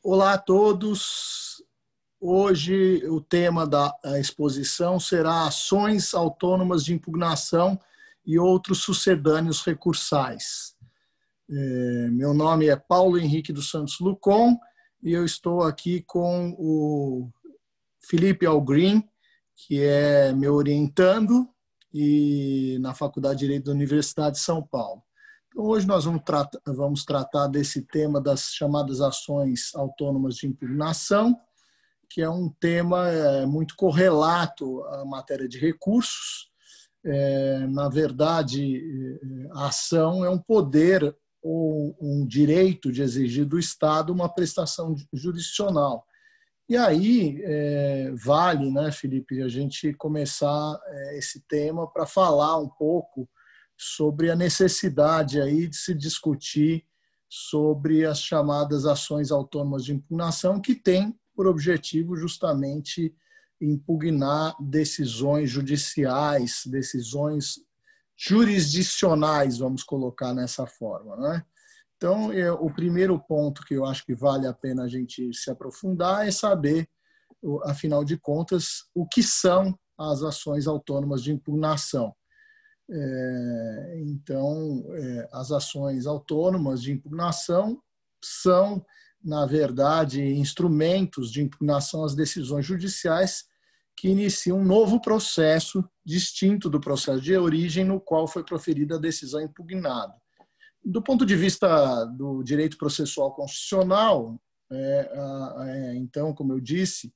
Olá a todos. Hoje o tema da exposição será ações autônomas de impugnação e outros sucedâneos recursais. Meu nome é Paulo Henrique dos Santos Lucon e eu estou aqui com o Felipe Algrim, que é meu orientando e na Faculdade de Direito da Universidade de São Paulo. Então, hoje nós vamos tratar desse tema das chamadas ações autônomas de impugnação, que é um tema muito correlato à matéria de recursos. Na verdade, a ação é um poder ou um direito de exigir do Estado uma prestação jurisdicional. E aí vale, né, Felipe, a gente começar esse tema para falar um pouco sobre a necessidade aí de se discutir sobre as chamadas ações autônomas de impugnação, que têm por objetivo justamente impugnar decisões judiciais, decisões jurisdicionais, vamos colocar nessa forma, né? Então, o primeiro ponto que eu acho que vale a pena a gente se aprofundar é saber, afinal de contas, o que são as ações autônomas de impugnação. Então, as ações autônomas de impugnação são, na verdade, instrumentos de impugnação às decisões judiciais que iniciam um novo processo distinto do processo de origem no qual foi proferida a decisão impugnada. Do ponto de vista do direito processual constitucional, então, como eu disse,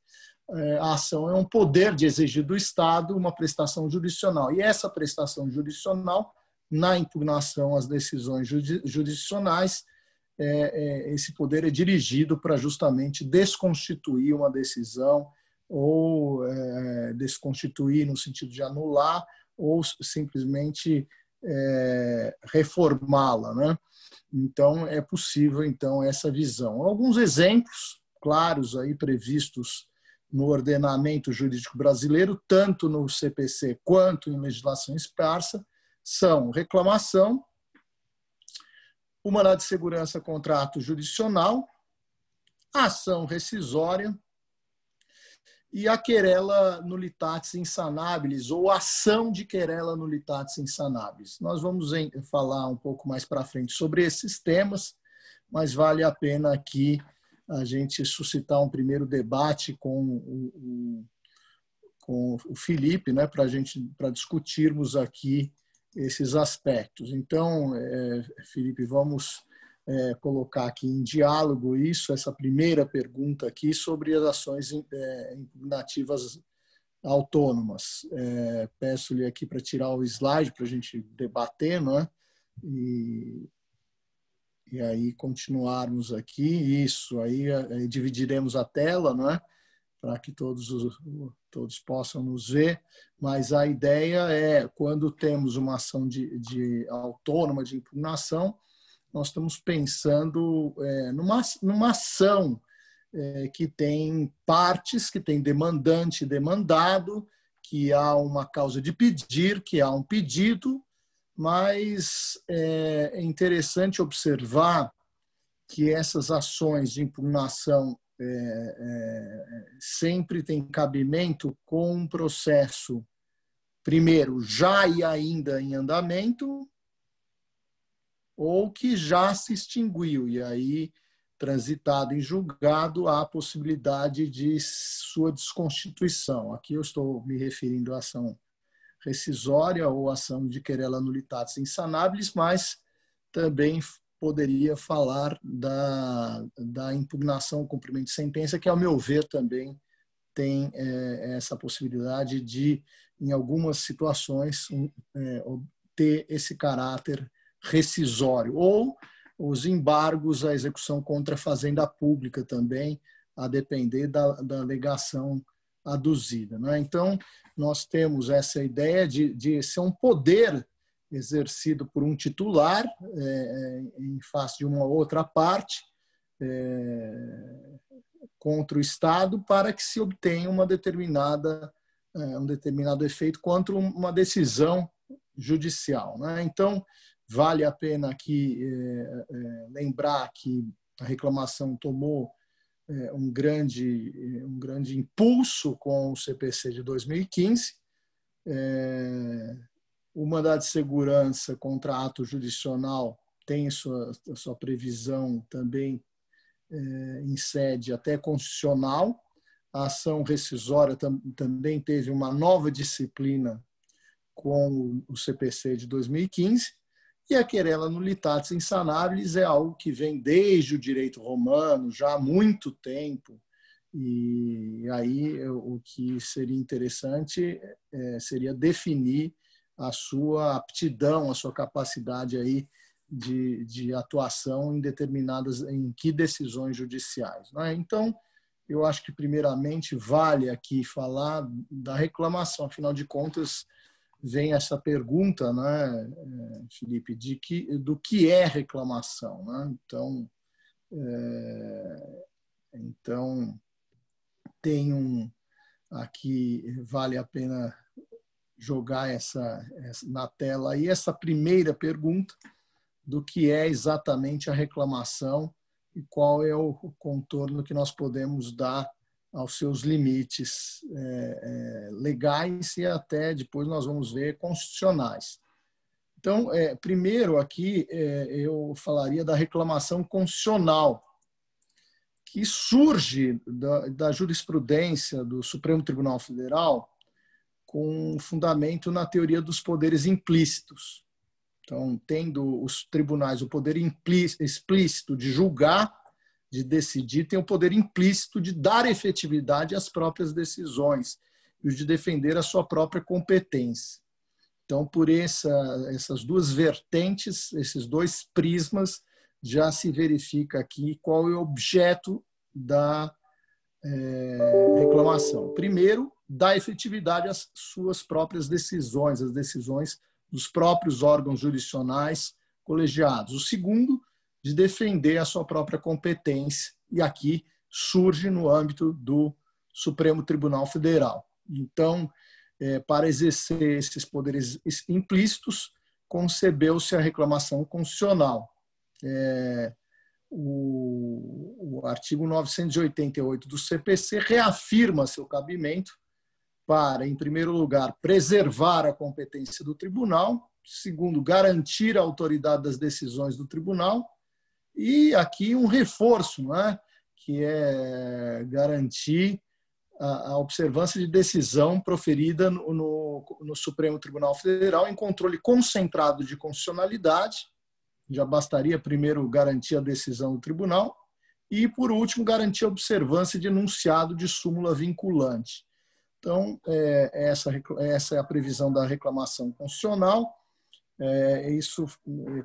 a ação é um poder de exigir do Estado uma prestação jurisdicional. E essa prestação jurisdicional, na impugnação às decisões jurisdicionais, esse poder é dirigido para justamente desconstituir uma decisão ou desconstituir no sentido de anular ou simplesmente reformá-la, né? Então, é possível então essa visão. Alguns exemplos claros aí previstos no ordenamento jurídico brasileiro, tanto no CPC quanto em legislação esparsa, são reclamação, o mandado de segurança contra ato jurisdicional, ação rescisória e a querela nullitatis insanabilis, ou ação de querela nullitatis insanabilis. Nós vamos falar um pouco mais para frente sobre esses temas, mas vale a pena aqui a gente suscitar um primeiro debate com o Felipe, né, para discutirmos aqui esses aspectos. Então, Felipe, vamos colocar aqui em diálogo essa primeira pergunta aqui sobre as ações impugnativas autônomas. Peço-lhe aqui para tirar o slide para a gente debater, não é? E aí continuarmos aqui, isso, aí dividiremos a tela, não é? Para que todos possam nos ver, mas a ideia é, quando temos uma ação autônoma de impugnação, nós estamos pensando numa ação que tem partes, que tem demandante e demandado, que há uma causa de pedir, que há um pedido, mas é interessante observar que essas ações de impugnação sempre têm cabimento com um processo, primeiro, já e ainda em andamento, ou que já se extinguiu, e aí, transitado em julgado, há a possibilidade de sua desconstituição. Aqui eu estou me referindo à ação rescisória ou ação de querela nullitatis insanabilis, mas também poderia falar da impugnação ao cumprimento de sentença, que, ao meu ver, também tem essa possibilidade de, em algumas situações, ter esse caráter rescisório, ou os embargos à execução contra a fazenda pública também, a depender da alegação aduzida, né? Então, nós temos essa ideia de ser um poder exercido por um titular em face de uma outra parte contra o Estado para que se obtenha um determinado efeito contra uma decisão judicial, né? Então, vale a pena aqui lembrar que a reclamação tomou um grande impulso com o CPC de 2015. O mandado de segurança contra ato jurisdicional tem sua previsão também em sede até constitucional. A ação rescisória também teve uma nova disciplina com o CPC de 2015, e a querela nullitatis insanabilis é algo que vem desde o direito romano, já há muito tempo, e aí o que seria interessante seria definir a sua aptidão, a sua capacidade aí de atuação em que decisões judiciais, né? Então, eu acho que primeiramente vale aqui falar da reclamação, afinal de contas, vem essa pergunta, né, Felipe, do que é reclamação, né? Então tem aqui vale a pena jogar essa na tela aí essa primeira pergunta do que é exatamente a reclamação e qual é o contorno que nós podemos dar aos seus limites legais e até depois nós vamos ver constitucionais. Então, primeiro aqui eu falaria da reclamação constitucional, que surge da jurisprudência do Supremo Tribunal Federal com fundamento na teoria dos poderes implícitos. Então, tendo os tribunais o poder explícito de julgar, de decidir, tem o poder implícito de dar efetividade às próprias decisões e o de defender a sua própria competência. Então, por essas duas vertentes, esses dois prismas, já se verifica aqui qual é o objeto da reclamação. Primeiro, dar efetividade às suas próprias decisões, as decisões dos próprios órgãos jurisdicionais colegiados. O segundo, de defender a sua própria competência, e aqui surge no âmbito do Supremo Tribunal Federal. Então, para exercer esses poderes implícitos, concebeu-se a reclamação constitucional. O artigo 988 do CPC reafirma seu cabimento para, em primeiro lugar, preservar a competência do tribunal, segundo, garantir a autoridade das decisões do tribunal, e aqui um reforço, né, que é garantir a observância de decisão proferida no Supremo Tribunal Federal em controle concentrado de constitucionalidade. Já bastaria primeiro garantir a decisão do tribunal e, por último, garantir a observância de enunciado de súmula vinculante. Então, essa é a previsão da reclamação constitucional. Isso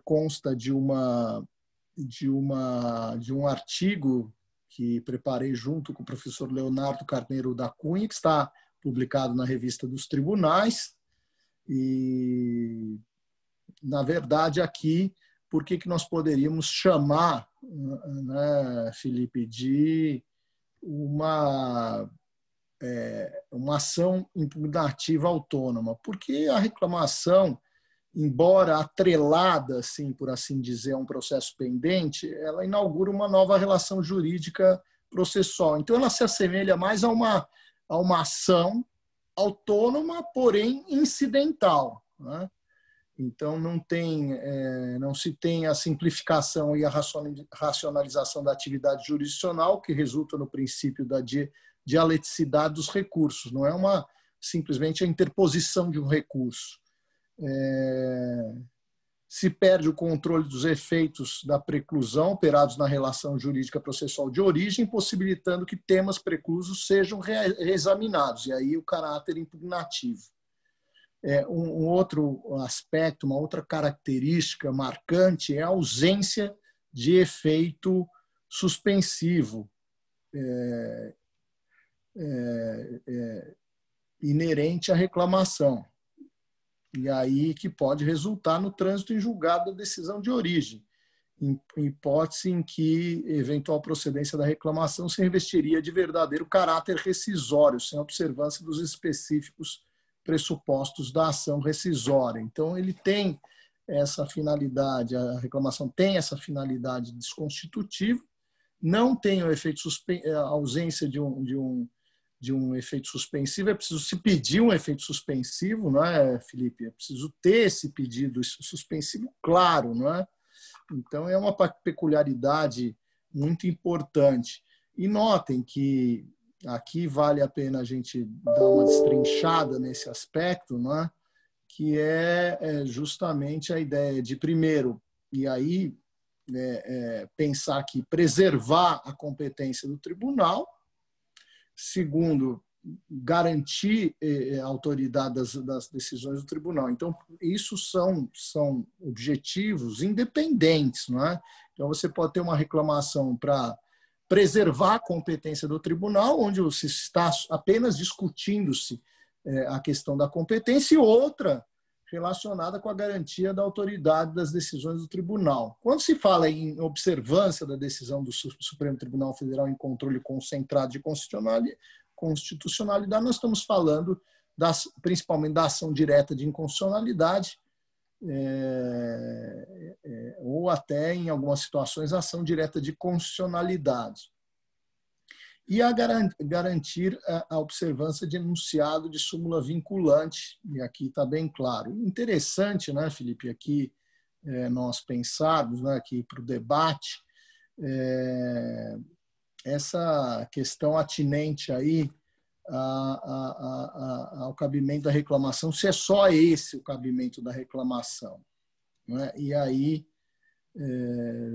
consta de um artigo que preparei junto com o professor Leonardo Carneiro da Cunha, que está publicado na Revista dos Tribunais. E, na verdade, aqui, por que nós poderíamos chamar, né, Felipe, de uma ação impugnativa autônoma? Porque a reclamação, embora atrelada, assim, por assim dizer, a um processo pendente, ela inaugura uma nova relação jurídica processual. Então, ela se assemelha mais a uma ação autônoma, porém incidental, né? Então, não se tem a simplificação e a racionalização da atividade jurisdicional, que resulta no princípio da dialeticidade dos recursos. Não é simplesmente a interposição de um recurso. Se perde o controle dos efeitos da preclusão operados na relação jurídica processual de origem, possibilitando que temas preclusos sejam reexaminados, e aí o caráter impugnativo. Um outro aspecto, uma outra característica marcante é a ausência de efeito suspensivo inerente à reclamação. E aí que pode resultar no trânsito em julgado da decisão de origem, em hipótese em que eventual procedência da reclamação se revestiria de verdadeiro caráter rescisório, sem observância dos específicos pressupostos da ação rescisória. Então, ele tem essa finalidade, a reclamação tem essa finalidade desconstitutiva, não tem o efeito a ausência de um efeito suspensivo, é preciso se pedir um efeito suspensivo, não é, Felipe? É preciso ter esse pedido suspensivo claro, não é? Então, é uma peculiaridade muito importante. E notem que aqui vale a pena a gente dar uma destrinchada nesse aspecto, não é? Que é justamente a ideia de, primeiro, e aí pensar que preservar a competência do tribunal, segundo, garantir a autoridade das decisões do tribunal. Então, isso são objetivos independentes, não é? Então, você pode ter uma reclamação para preservar a competência do tribunal, onde se está apenas discutindo-se a questão da competência, e outra relacionada com a garantia da autoridade das decisões do tribunal. Quando se fala em observância da decisão do Supremo Tribunal Federal em controle concentrado de constitucionalidade, nós estamos falando principalmente da ação direta de inconstitucionalidade, ou até, em algumas situações, ação direta de constitucionalidade. E a garantir a observância de enunciado de súmula vinculante, e aqui está bem claro. Interessante, né, Felipe, aqui nós pensarmos, né, aqui para o debate, essa questão atinente aí ao cabimento da reclamação, se é só esse o cabimento da reclamação, né? E aí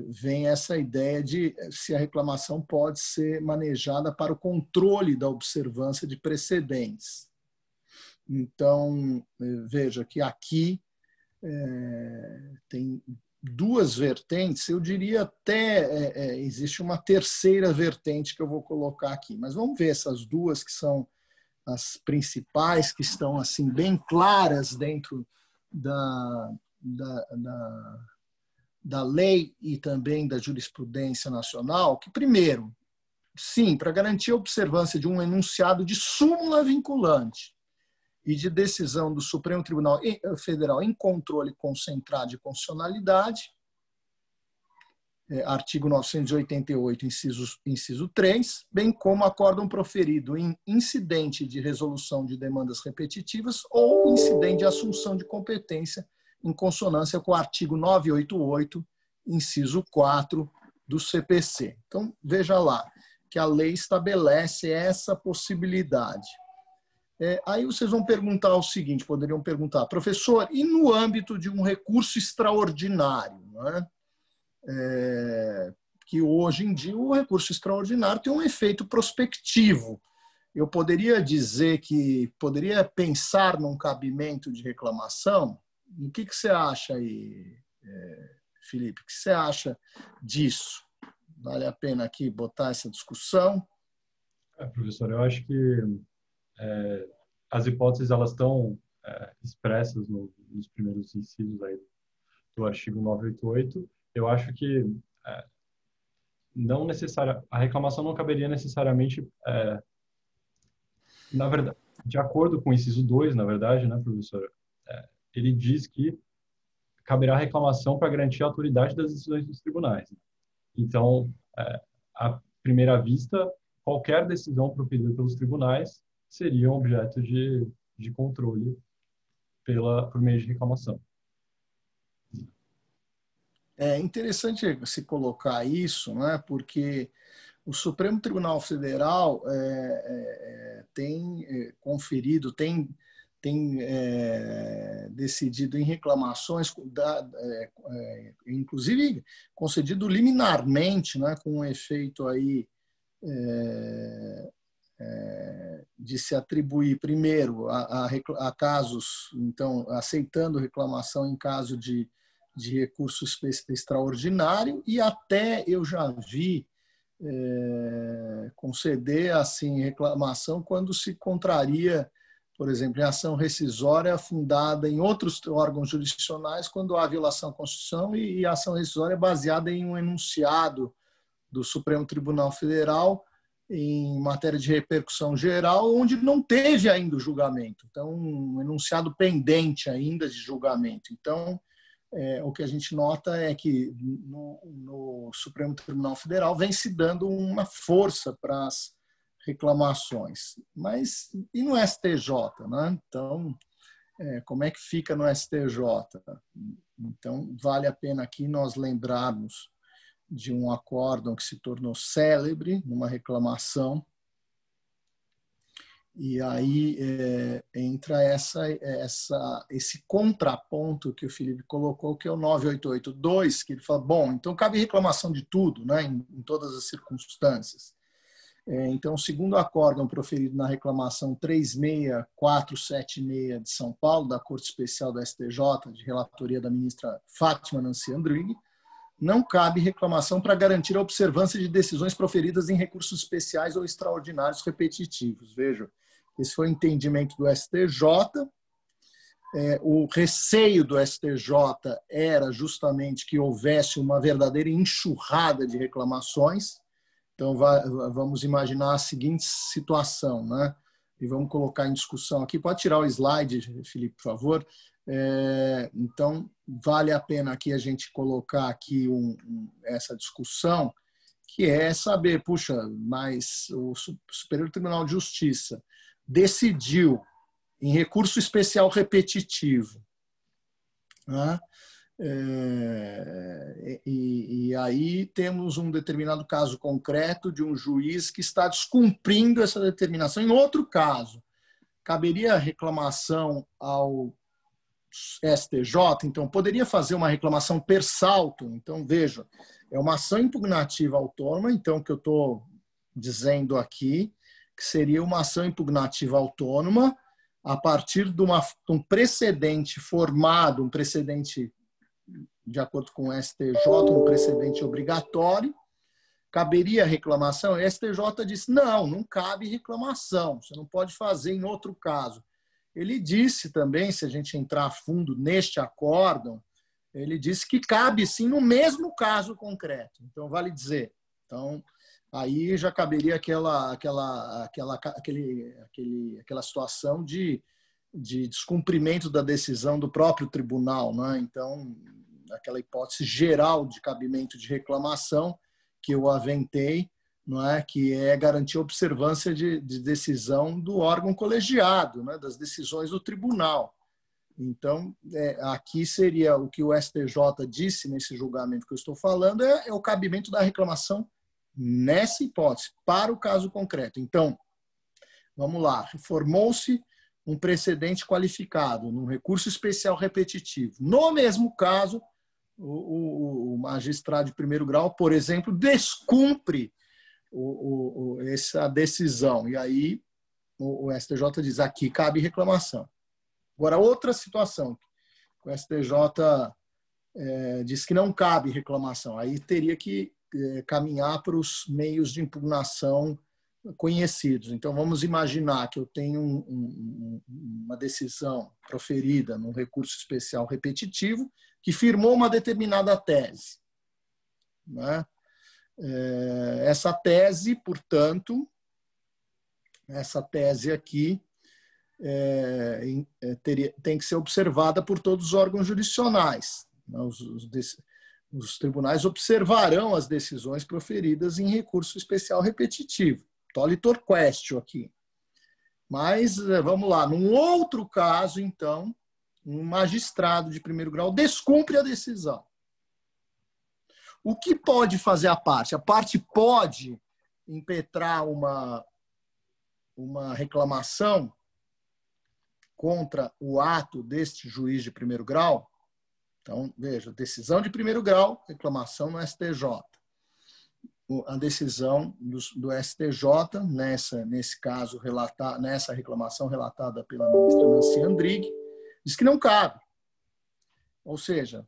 vem essa ideia de se a reclamação pode ser manejada para o controle da observância de precedentes. Então, veja que aqui tem duas vertentes, eu diria até existe uma terceira vertente que eu vou colocar aqui, mas vamos ver essas duas que são as principais, que estão assim bem claras dentro da lei e também da jurisprudência nacional, que primeiro, sim, para garantir a observância de um enunciado de súmula vinculante e de decisão do Supremo Tribunal Federal em controle concentrado de constitucionalidade, artigo 988, inciso 3, bem como acórdão proferido em incidente de resolução de demandas repetitivas ou incidente de assunção de competência em consonância com o artigo 988, inciso 4 do CPC. Então, veja lá, que a lei estabelece essa possibilidade. Aí vocês vão perguntar o seguinte, poderiam perguntar, professor, e no âmbito de um recurso extraordinário, não é? Que hoje em dia o recurso extraordinário tem um efeito prospectivo. Eu poderia dizer que poderia pensar num cabimento de reclamação? O que você acha aí, Felipe? O que você acha disso? Vale a pena aqui botar essa discussão? Professor, eu acho que as hipóteses elas estão expressas nos primeiros incisos aí do artigo 988. Eu acho que a reclamação não caberia necessariamente, na verdade, de acordo com o inciso 2, na verdade, né, professor? Ele diz que caberá reclamação para garantir a autoridade das decisões dos tribunais. Então, à primeira vista, qualquer decisão proferida pelos tribunais seria um objeto de controle por meio de reclamação. É interessante se colocar isso, né? Porque o Supremo Tribunal Federal tem conferido, tem decidido em reclamações, inclusive concedido liminarmente, né, com um efeito aí de se atribuir primeiro a casos, então aceitando reclamação em caso de recurso extraordinário, e até eu já vi conceder assim reclamação quando se contraria, por exemplo, em ação rescisória fundada em outros órgãos jurisdicionais, quando há violação à Constituição, e a ação rescisória é baseada em um enunciado do Supremo Tribunal Federal em matéria de repercussão geral, onde não teve ainda o julgamento. Então, um enunciado pendente ainda de julgamento. Então, o que a gente nota é que no Supremo Tribunal Federal vem se dando uma força para as reclamações. Mas e no STJ, né? Então, como é que fica no STJ? Então, vale a pena aqui nós lembrarmos de um acórdão que se tornou célebre numa reclamação. E aí entra esse contraponto que o Felipe colocou, que é o 9882, que ele fala, bom, então cabe reclamação de tudo, né, em todas as circunstâncias. Então, segundo o acórdão proferido na reclamação 36476 de São Paulo, da Corte Especial do STJ, de relatoria da ministra Fátima Nancy Andrighi, não cabe reclamação para garantir a observância de decisões proferidas em recursos especiais ou extraordinários repetitivos. Veja, esse foi o entendimento do STJ. O receio do STJ era justamente que houvesse uma verdadeira enxurrada de reclamações. Então, vamos imaginar a seguinte situação, né? E vamos colocar em discussão aqui. Pode tirar o slide, Felipe, por favor. Então, vale a pena aqui a gente colocar aqui essa discussão, que é saber, puxa, mas o Superior Tribunal de Justiça decidiu em recurso especial repetitivo, né? E aí temos um determinado caso concreto de um juiz que está descumprindo essa determinação. Em outro caso, caberia reclamação ao STJ, então poderia fazer uma reclamação per salto. Então, veja, é uma ação impugnativa autônoma, então o que eu estou dizendo aqui, que seria uma ação impugnativa autônoma a partir de um precedente formado, um precedente de acordo com o STJ, um precedente obrigatório. Caberia reclamação? O STJ disse, não cabe reclamação, você não pode fazer em outro caso. Ele disse também, se a gente entrar a fundo neste acórdão, ele disse que cabe sim no mesmo caso concreto. Então, vale dizer, então, aí já caberia aquela situação de descumprimento da decisão do próprio tribunal, né? Então, aquela hipótese geral de cabimento de reclamação que eu aventei, não é? Que é garantir a observância de decisão do órgão colegiado, né? Das decisões do tribunal. Então, aqui seria o que o STJ disse nesse julgamento que eu estou falando, é o cabimento da reclamação nessa hipótese, para o caso concreto. Então, vamos lá, formou-se um precedente qualificado num recurso especial repetitivo. No mesmo caso, o magistrado de primeiro grau, por exemplo, descumpre essa decisão. E aí o STJ diz, aqui cabe reclamação. Agora, outra situação, o STJ diz que não cabe reclamação. Aí teria que caminhar para os meios de impugnação conhecidos. Então, vamos imaginar que eu tenho uma decisão proferida num recurso especial repetitivo que firmou uma determinada tese, né? Essa tese, portanto, essa tese aqui tem que ser observada por todos os órgãos jurisdicionais. Os tribunais observarão as decisões proferidas em recurso especial repetitivo. Tolitor questio aqui. Mas, vamos lá, num outro caso, então, um magistrado de primeiro grau descumpre a decisão. O que pode fazer a parte? A parte pode impetrar uma reclamação contra o ato deste juiz de primeiro grau. Então, veja, decisão de primeiro grau, reclamação no STJ. A decisão do STJ, nesse caso, nessa reclamação relatada pela ministra Nancy Andrighi, diz que não cabe. Ou seja,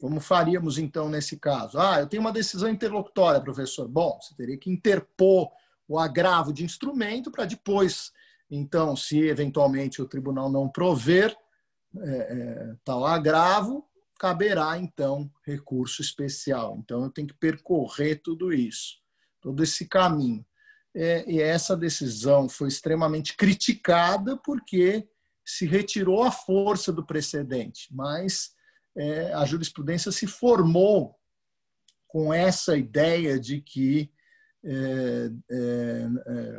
como faríamos então nesse caso? Eu tenho uma decisão interlocutória, professor. Bom, você teria que interpor o agravo de instrumento para depois, então, se eventualmente o tribunal não prover tal agravo, caberá, então, recurso especial. Então, eu tenho que percorrer tudo isso, todo esse caminho. E essa decisão foi extremamente criticada porque se retirou a força do precedente, mas a jurisprudência se formou com essa ideia de que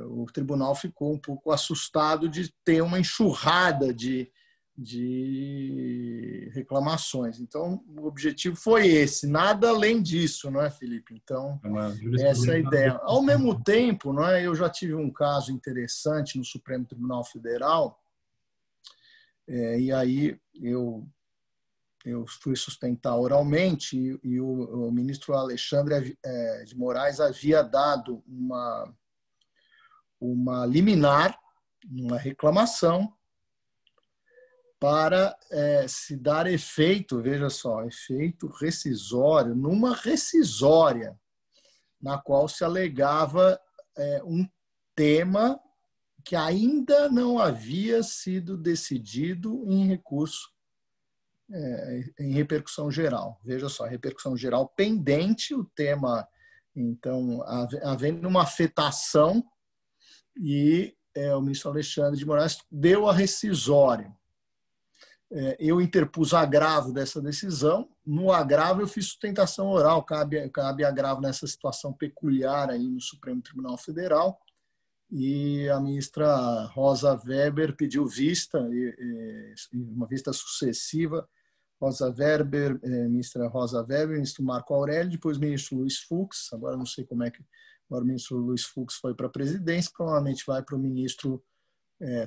o tribunal ficou um pouco assustado de ter uma enxurrada de reclamações. Então, o objetivo foi esse, nada além disso, não é, Felipe? Então, essa é a ideia. Ao mesmo tempo, não é, eu já tive um caso interessante no Supremo Tribunal Federal, e aí eu fui sustentar oralmente, e o ministro Alexandre de Moraes havia dado uma liminar, uma reclamação, para se dar efeito, veja só, efeito rescisório, numa rescisória, na qual se alegava um tema que ainda não havia sido decidido em recurso, em repercussão geral. Veja só, repercussão geral pendente, o tema, então, havendo uma afetação, e o ministro Alexandre de Moraes deu a rescisória. Eu interpus agravo dessa decisão. No agravo, eu fiz sustentação oral. Cabe agravo nessa situação peculiar aí no Supremo Tribunal Federal. E a ministra Rosa Weber pediu vista, uma vista sucessiva. Ministra Rosa Weber, ministro Marco Aurélio, depois o ministro Luiz Fux. Agora não sei como é que agora o ministro Luiz Fux foi para a presidência, provavelmente vai para o ministro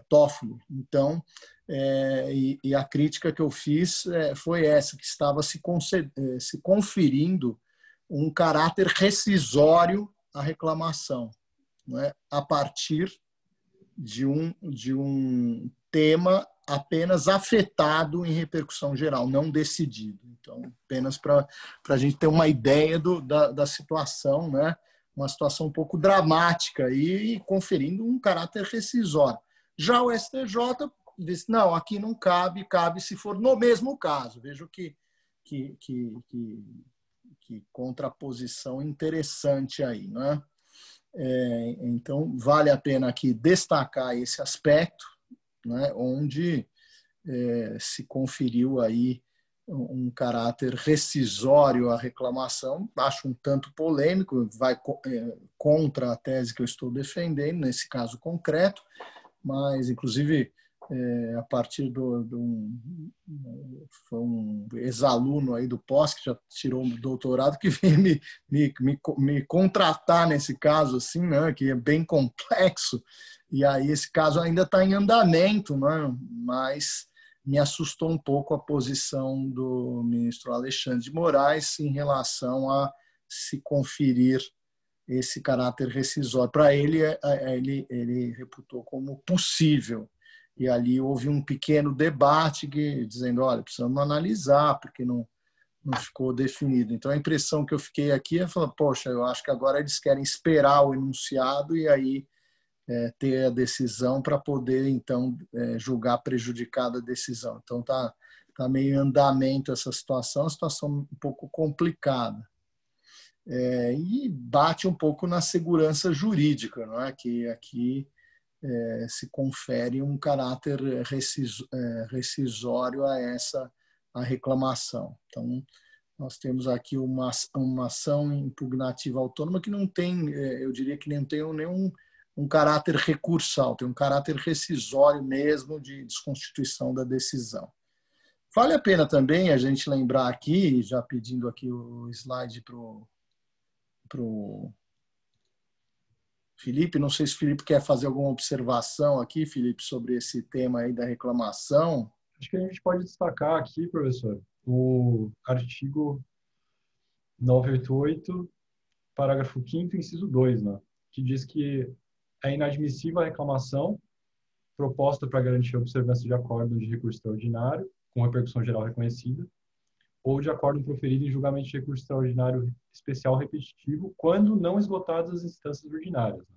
Toffoli. Então, e a crítica que eu fiz foi essa, que estava se conferindo um caráter rescisório à reclamação, não é? A partir de um tema apenas afetado em repercussão geral, não decidido. Então, apenas para a gente ter uma ideia da situação, né? Uma situação um pouco dramática e conferindo um caráter rescisório. Já o STJ disse, não, aqui não cabe se for no mesmo caso. Vejo que contraposição interessante aí, né? Então, vale a pena aqui destacar esse aspecto, né, onde se conferiu aí um caráter rescisório à reclamação. Acho um tanto polêmico, vai contra a tese que eu estou defendendo, nesse caso concreto, mas, inclusive, a partir foi um ex-aluno aí do pós, que já tirou um doutorado, que veio me contratar nesse caso, assim, né, que é bem complexo, e aí esse caso ainda está em andamento, né, mas me assustou um pouco a posição do ministro Alexandre de Moraes em relação a se conferir esse caráter rescisório. Para ele, ele reputou como possível. E ali houve um pequeno debate dizendo, olha, precisamos analisar, porque não ficou definido. Então, a impressão que eu fiquei aqui é falar, poxa, eu acho que agora eles querem esperar o enunciado e aí ter a decisão para poder, então, julgar prejudicada a decisão. Então, tá meio em andamento essa situação, uma situação um pouco complicada. E bate um pouco na segurança jurídica, não é? Que aqui se confere um caráter rescisório a reclamação. Então, nós temos aqui uma ação impugnativa autônoma que não tem, eu diria que não tem nenhum um caráter recursal, tem um caráter rescisório mesmo de desconstituição da decisão. Vale a pena também a gente lembrar aqui, já pedindo aqui o slide para o Felipe, não sei se o Felipe quer fazer alguma observação aqui, Felipe, sobre esse tema aí da reclamação. Acho que a gente pode destacar aqui, professor, o artigo 988, parágrafo 5º, inciso 2, né, que diz que é inadmissível a reclamação proposta para garantir a observância de acórdão de recurso extraordinário, com repercussão geral reconhecida, ou de acórdão proferido em julgamento de recurso extraordinário especial repetitivo, quando não esgotadas as instâncias ordinárias. Né?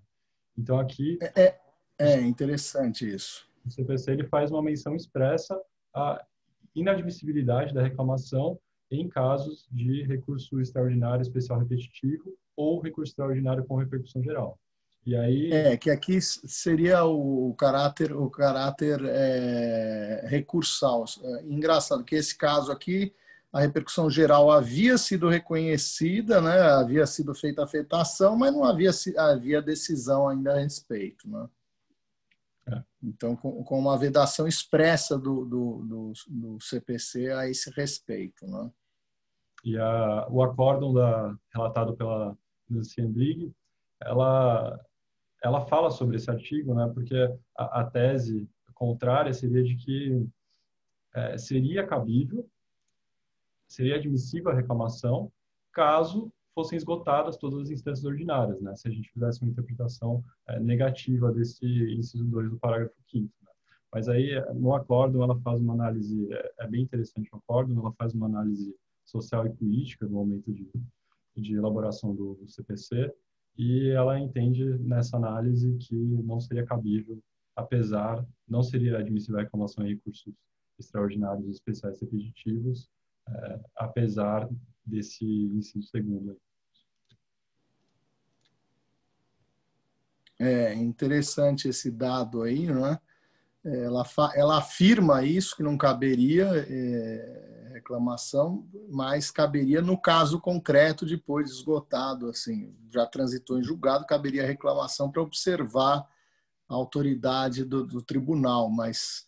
Então, aqui... É interessante isso. O CPC ele faz uma menção expressa à inadmissibilidade da reclamação em casos de recurso extraordinário especial repetitivo ou recurso extraordinário com repercussão geral. E aí... que aqui seria o caráter recursal. Engraçado que esse caso aqui a repercussão geral havia sido reconhecida, né? Havia sido feita a afetação, mas não havia decisão ainda a respeito, né? Então, com uma vedação expressa do CPC a esse respeito, né? E o acórdão relatado pela Nancy Andrighi, ela fala sobre esse artigo, né? Porque a tese contrária seria de que seria cabível, seria admissível a reclamação caso fossem esgotadas todas as instâncias ordinárias, né? Se a gente fizesse uma interpretação negativa desse inciso 2 do parágrafo 5º, né? Mas aí, no acórdão, ela faz uma análise, é bem interessante o acórdão, ela faz uma análise social e política no momento de elaboração do CPC, e ela entende nessa análise que não seria cabível, não seria admissível a reclamação em recursos extraordinários especiais repetitivos, apesar desse inciso segundo. É interessante esse dado aí, né? Ela afirma isso, que não caberia reclamação, mas caberia no caso concreto, depois esgotado, assim, já transitou em julgado, caberia reclamação para observar a autoridade do tribunal, mas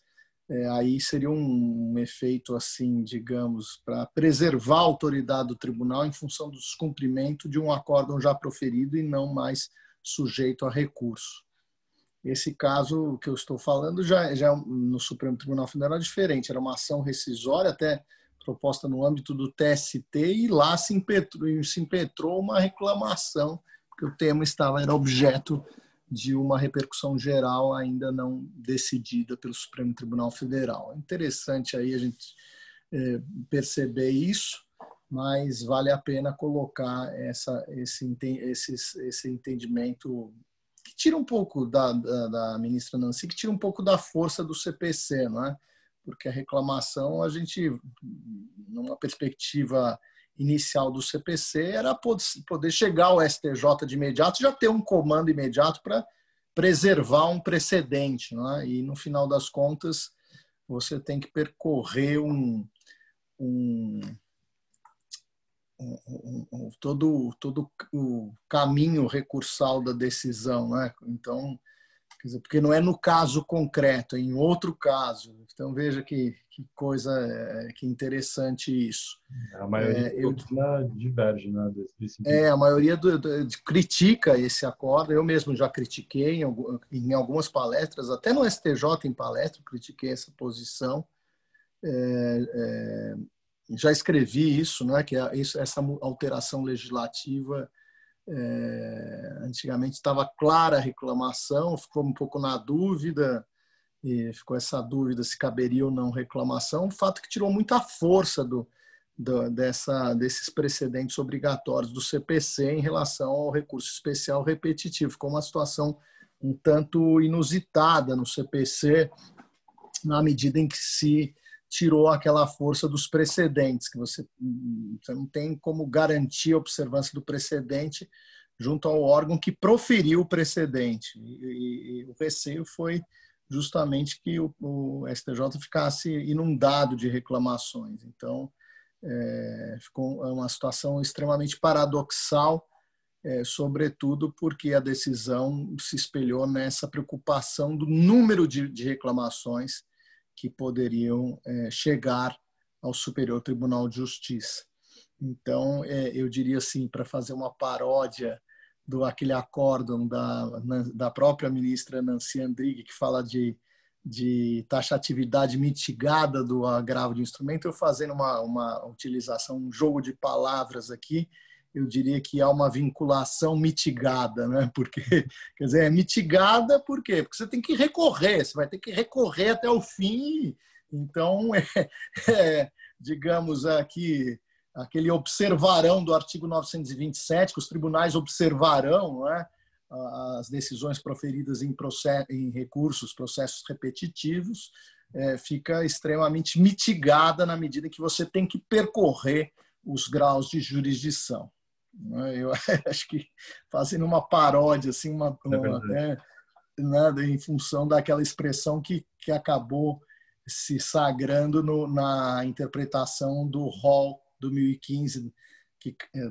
aí seria um efeito, assim, digamos, para preservar a autoridade do tribunal em função do descumprimento de um acórdão já proferido e não mais sujeito a recurso. Esse caso que eu estou falando já no Supremo Tribunal Federal é diferente. Era uma ação rescisória, até proposta no âmbito do TST, e lá se impetrou uma reclamação, porque o tema era objeto de uma repercussão geral ainda não decidida pelo Supremo Tribunal Federal. É interessante aí a gente perceber isso, mas vale a pena colocar esse entendimento que tira um pouco da ministra Nancy, que tira um pouco da força do CPC, não é? Porque a reclamação, a gente, numa perspectiva inicial do CPC, era poder chegar ao STJ de imediato, já ter um comando imediato para preservar um precedente, não é? E, no final das contas, você tem que percorrer todo o caminho recursal da decisão, né? Então, quer dizer, porque não é no caso concreto, é em outro caso. Então, veja que coisa, que interessante isso. A maioria diverge, né, desse a maioria critica esse acordo. Eu mesmo já critiquei em algumas palestras, até no STJ em palestra, critiquei essa posição. Já escrevi isso, né, que essa alteração legislativa, antigamente estava clara a reclamação, ficou um pouco na dúvida, e ficou essa dúvida se caberia ou não reclamação, o fato que tirou muita força desses precedentes obrigatórios do CPC em relação ao recurso especial repetitivo. Ficou uma situação um tanto inusitada no CPC, na medida em que se tirou aquela força dos precedentes, que você não tem como garantir a observância do precedente junto ao órgão que proferiu o precedente. E o receio foi justamente que o STJ ficasse inundado de reclamações. Então, ficou uma situação extremamente paradoxal, sobretudo porque a decisão se espelhou nessa preocupação do número de reclamações que poderiam chegar ao Superior Tribunal de Justiça. Então, eu diria assim, para fazer uma paródia aquele acórdão da própria ministra Nancy Andrighi, que fala de taxatividade mitigada do agravo de instrumento, eu fazendo uma utilização, um jogo de palavras aqui, eu diria que há uma vinculação mitigada, né? Porque, quer dizer, é mitigada por quê? Porque você tem que recorrer, você vai ter que recorrer até o fim. Então, digamos aqui, aquele observarão do artigo 927, que os tribunais observarão, não é? As decisões proferidas em processos repetitivos, fica extremamente mitigada na medida que você tem que percorrer os graus de jurisdição. Eu acho que fazendo uma paródia, assim, em função daquela expressão que acabou se sagrando na interpretação do rol do 1015,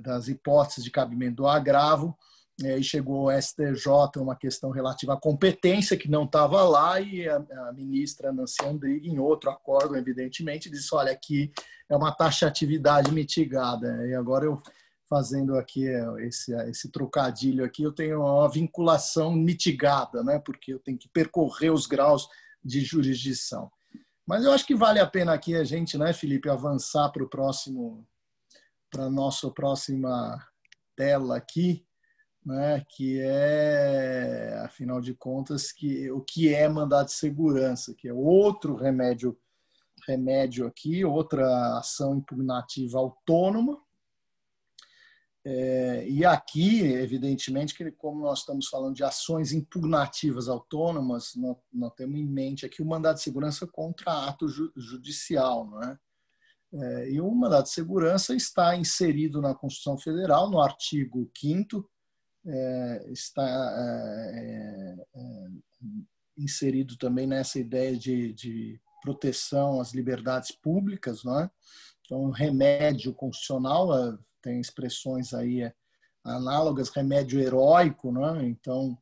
das hipóteses de cabimento do agravo, e chegou ao STJ uma questão relativa à competência que não estava lá, e a ministra Nancy Andrighi, em outro acórdão, evidentemente, disse, olha, aqui é uma taxatividade mitigada. E agora eu, fazendo aqui esse trocadilho aqui, eu tenho uma vinculação mitigada, né? Porque eu tenho que percorrer os graus de jurisdição. Mas eu acho que vale a pena aqui a gente, né, Felipe, avançar para a nossa próxima tela aqui, né, que é, afinal de contas, o que é mandado de segurança, que é outro remédio aqui, outra ação impugnativa autônoma. E aqui, evidentemente, que como nós estamos falando de ações impugnativas autônomas, nós temos em mente aqui o mandado de segurança contra ato judicial, não é? E o mandado de segurança está inserido na Constituição Federal, no artigo 5º, está inserido também nessa ideia de proteção às liberdades públicas, não é? Então, remédio constitucional, tem expressões aí análogas, remédio heróico, não é? Então,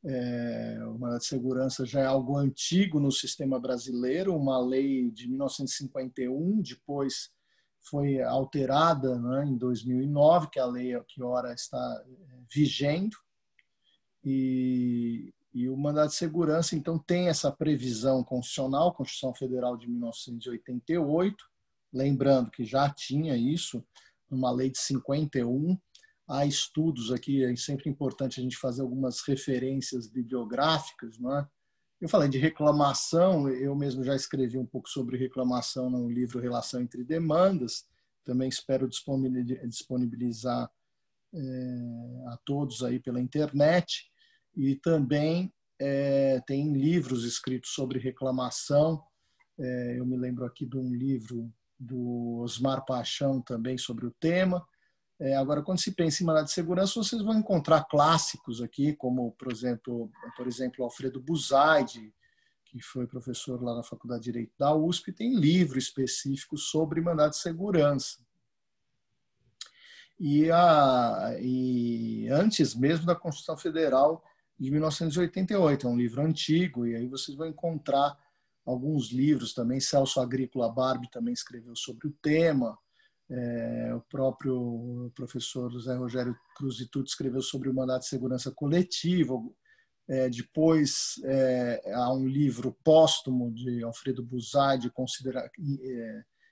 o mandado de segurança já é algo antigo no sistema brasileiro, uma lei de 1951, depois foi alterada, né, em 2009, que é a lei que ora está vigendo, e o mandado de segurança, então, tem essa previsão constitucional, Constituição Federal de 1988, lembrando que já tinha isso, numa lei de 51, há estudos aqui, é sempre importante a gente fazer algumas referências bibliográficas, não é? Eu falei de reclamação, eu mesmo já escrevi um pouco sobre reclamação no livro Relação entre Demandas, também espero disponibilizar a todos aí pela internet, e também tem livros escritos sobre reclamação, eu me lembro aqui de um livro do Osmar Paixão também sobre o tema. Agora, quando se pensa em mandado de segurança, vocês vão encontrar clássicos aqui, como, por exemplo, Alfredo Buzaide, que foi professor lá na Faculdade de Direito da USP, tem livro específico sobre mandado de segurança. E antes mesmo da Constituição Federal de 1988, é um livro antigo, e aí vocês vão encontrar alguns livros também. Celso Agrícola Barbi também escreveu sobre o tema. O próprio professor José Rogério Cruz de Tutti escreveu sobre o mandado de segurança coletivo. Depois há um livro póstumo de Alfredo Buzaide,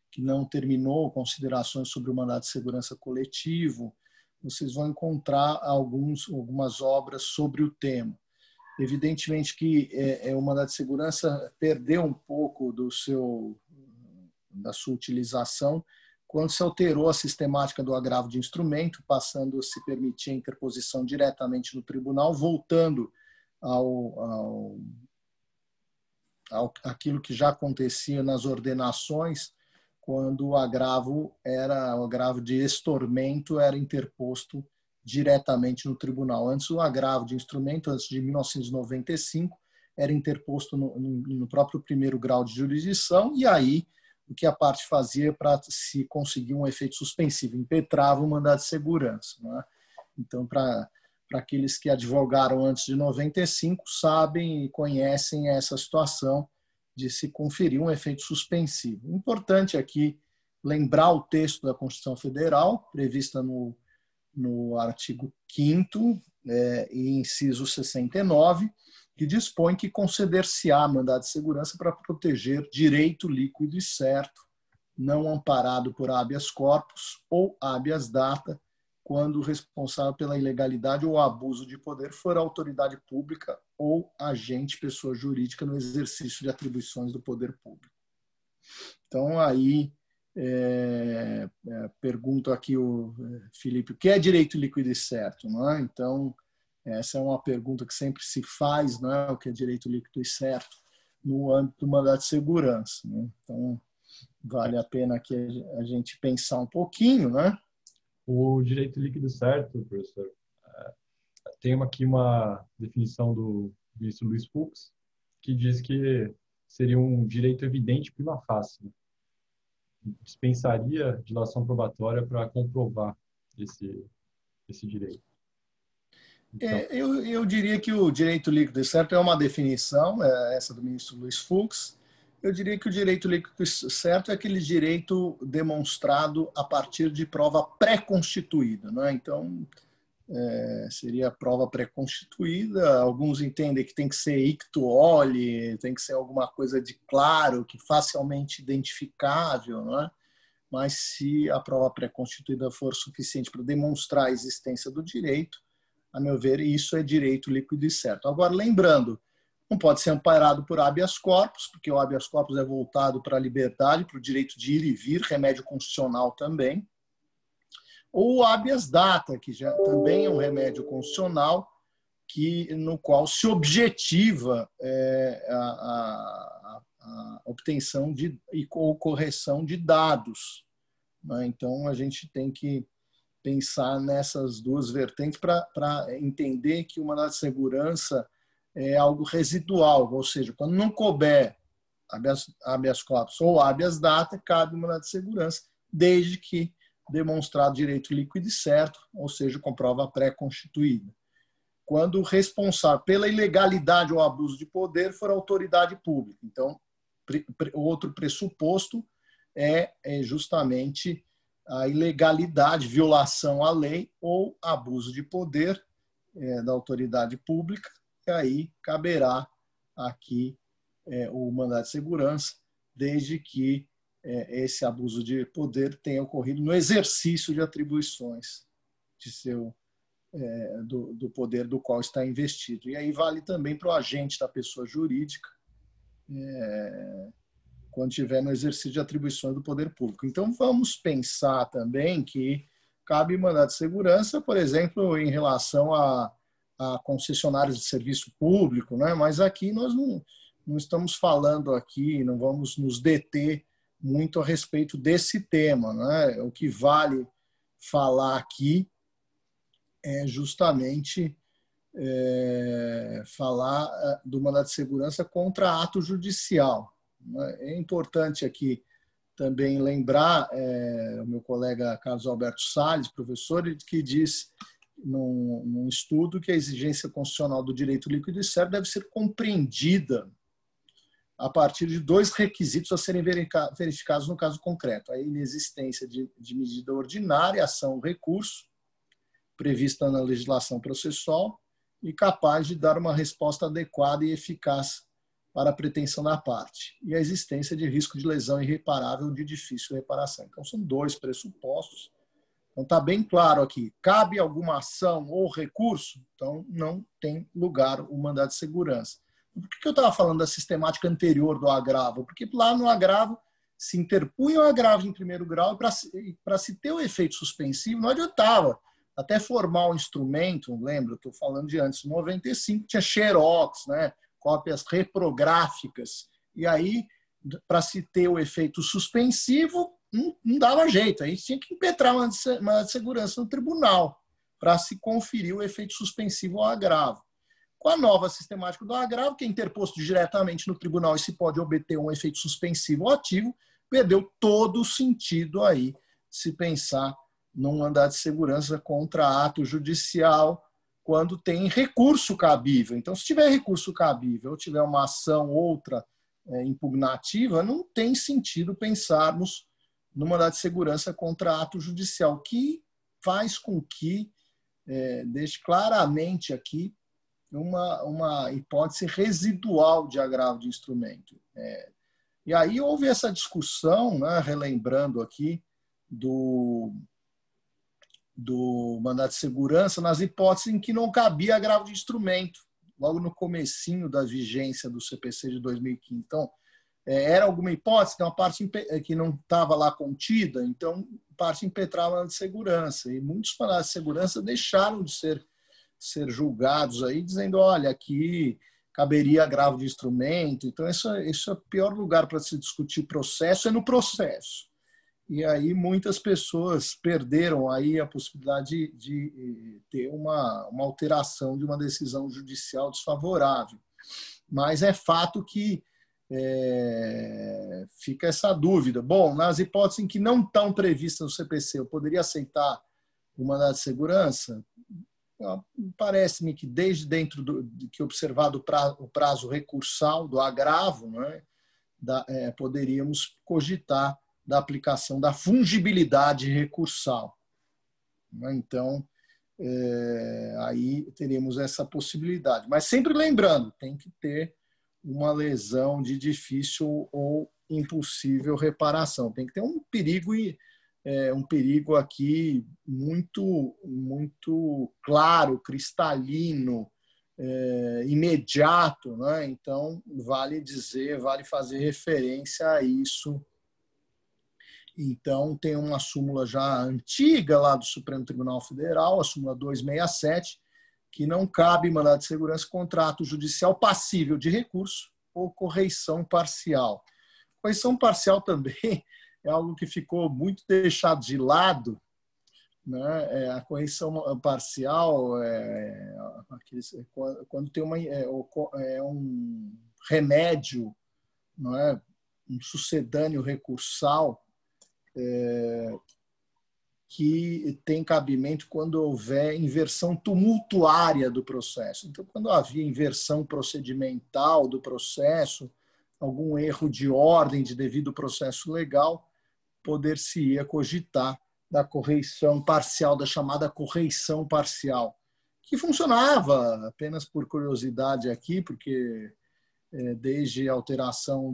que não terminou, Considerações sobre o mandado de segurança coletivo. Vocês vão encontrar algumas obras sobre o tema. Evidentemente que o mandado de segurança perdeu um pouco da sua utilização quando se alterou a sistemática do agravo de instrumento, passando a se permitir a interposição diretamente no tribunal, voltando aquilo que já acontecia nas ordenações, quando o agravo de estormento era interposto diretamente no tribunal. Antes, o agravo de instrumento, antes de 1995, era interposto no próprio primeiro grau de jurisdição, e aí o que a parte fazia para se conseguir um efeito suspensivo, impetrava o mandado de segurança, não é? Então, para aqueles que advogaram antes de 95, sabem e conhecem essa situação de se conferir um efeito suspensivo. Importante aqui lembrar o texto da Constituição Federal, prevista no artigo 5º, e inciso 69, que dispõe que conceder-se-á mandado de segurança para proteger direito líquido e certo, não amparado por habeas corpus ou habeas data, quando o responsável pela ilegalidade ou abuso de poder for a autoridade pública ou agente, pessoa jurídica, no exercício de atribuições do poder público. Então, aí, pergunto aqui, Felipe, o que é direito líquido e certo? Não é? Então, essa é uma pergunta que sempre se faz, não é? O que é direito líquido e certo no âmbito do mandado de segurança, né? Então, vale a pena aqui a gente pensar um pouquinho, né? O direito líquido certo, professor, tem aqui uma definição do ministro Luiz Fux, que diz que seria um direito evidente prima facie, né? Dispensaria dilação probatória para comprovar esse direito. Então, Eu diria que o direito líquido e certo é uma definição, essa do ministro Luiz Fux. Eu diria que o direito líquido e certo é aquele direito demonstrado a partir de prova pré-constituída, né? Então, seria prova pré-constituída. Alguns entendem que tem que ser ictu olli, tem que ser alguma coisa de claro, que facilmente identificável, né? Mas se a prova pré-constituída for suficiente para demonstrar a existência do direito, a meu ver, isso é direito líquido e certo. Agora, lembrando, não pode ser amparado por habeas corpus, porque o habeas corpus é voltado para a liberdade, para o direito de ir e vir, remédio constitucional também. Ou o habeas data, que já também é um remédio constitucional, no qual se objetiva a obtenção ou correção de dados. Então, a gente tem que pensar nessas duas vertentes para entender que o mandado de segurança é algo residual, ou seja, quando não couber habeas corpus ou habeas data, cabe o mandado de segurança, desde que demonstrado direito líquido e certo, ou seja, com prova pré-constituída. Quando o responsável pela ilegalidade ou abuso de poder for a autoridade pública. Então, outro pressuposto é justamente a ilegalidade, violação à lei ou abuso de poder da autoridade pública, e aí caberá aqui o mandado de segurança, desde que esse abuso de poder tenha ocorrido no exercício de atribuições do poder do qual está investido. E aí vale também para o agente da pessoa jurídica, quando estiver no exercício de atribuições do poder público. Então, vamos pensar também que cabe mandado de segurança, por exemplo, em relação a concessionários de serviço público, né? Mas aqui nós não estamos falando aqui, não vamos nos deter muito a respeito desse tema, né? O que vale falar aqui é justamente falar do mandado de segurança contra ato judicial. É importante aqui também lembrar o meu colega Carlos Alberto Salles, professor, que diz num estudo que a exigência constitucional do direito líquido e certo deve ser compreendida a partir de dois requisitos a serem verificados no caso concreto: a inexistência de medida ordinária, ação ou recurso prevista na legislação processual e capaz de dar uma resposta adequada e eficaz para a pretensão da parte, e a existência de risco de lesão irreparável ou de difícil reparação. Então, são dois pressupostos. Então, está bem claro aqui. Cabe alguma ação ou recurso? Então, não tem lugar o mandado de segurança. Por que eu estava falando da sistemática anterior do agravo? Porque lá no agravo se interpunha o agravo em primeiro grau e para se ter o efeito suspensivo não adiantava. Até formar o instrumento, lembra, estou falando de antes, em 95, tinha xerox, né? Cópias reprográficas. E aí, para se ter o efeito suspensivo, não dava jeito. Aí tinha que impetrar uma segurança no tribunal para se conferir o efeito suspensivo ao agravo. Com a nova sistemática do agravo, que é interposto diretamente no tribunal e se pode obter um efeito suspensivo ou ativo, perdeu todo o sentido aí se pensar num mandado de segurança contra ato judicial quando tem recurso cabível. Então, se tiver recurso cabível ou tiver uma ação outra impugnativa, não tem sentido pensarmos no mandado de segurança contra ato judicial, que faz com que deixe claramente aqui uma hipótese residual de agravo de instrumento. E aí houve essa discussão, né, relembrando aqui, do mandado de segurança nas hipóteses em que não cabia agravo de instrumento, logo no comecinho da vigência do CPC de 2015. Então, era alguma hipótese, uma parte que não estava lá contida, então parte impetrava mandado de segurança. E muitos mandados de segurança deixaram de ser julgados aí, dizendo, olha, aqui caberia agravo de instrumento. Então, isso é o pior lugar para se discutir processo, é no processo. E aí muitas pessoas perderam aí a possibilidade de ter uma alteração de uma decisão judicial desfavorável. Mas é fato que fica essa dúvida. Bom, nas hipóteses em que não estão previstas no CPC, eu poderia aceitar o mandado de segurança? Parece-me que desde dentro que observado o prazo recursal do agravo, né, poderíamos cogitar da aplicação da fungibilidade recursal. Então, aí teremos essa possibilidade. Mas sempre lembrando, tem que ter uma lesão de difícil ou impossível reparação. Tem que ter um perigo aqui muito, muito claro, cristalino, imediato, né? Então, vale fazer referência a isso. Então, tem uma súmula já antiga lá do Supremo Tribunal Federal, a súmula 267, que não cabe mandado de segurança contrato judicial passível de recurso ou correição parcial. Correição parcial também é algo que ficou muito deixado de lado, né? A correição parcial quando tem um remédio, não é? Um sucedâneo recursal, que tem cabimento quando houver inversão tumultuária do processo. Então, quando havia inversão procedimental do processo, algum erro de ordem de devido processo legal, poder-se-ia cogitar da correição parcial, da chamada correição parcial, que funcionava, apenas por curiosidade aqui, porque desde a alteração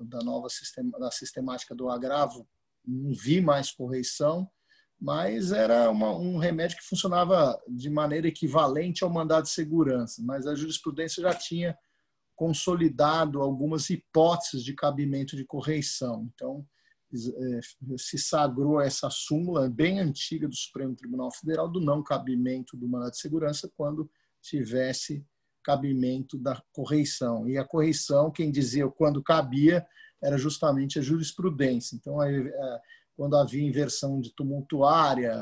da sistemática do agravo, não vi mais correição, mas era um remédio que funcionava de maneira equivalente ao mandado de segurança, mas a jurisprudência já tinha consolidado algumas hipóteses de cabimento de correição. Então, se sagrou essa súmula bem antiga do Supremo Tribunal Federal do não cabimento do mandado de segurança quando tivesse cabimento da correição. E a correição, quem dizia quando cabia, era justamente a jurisprudência. Então, quando havia inversão de tumultuária,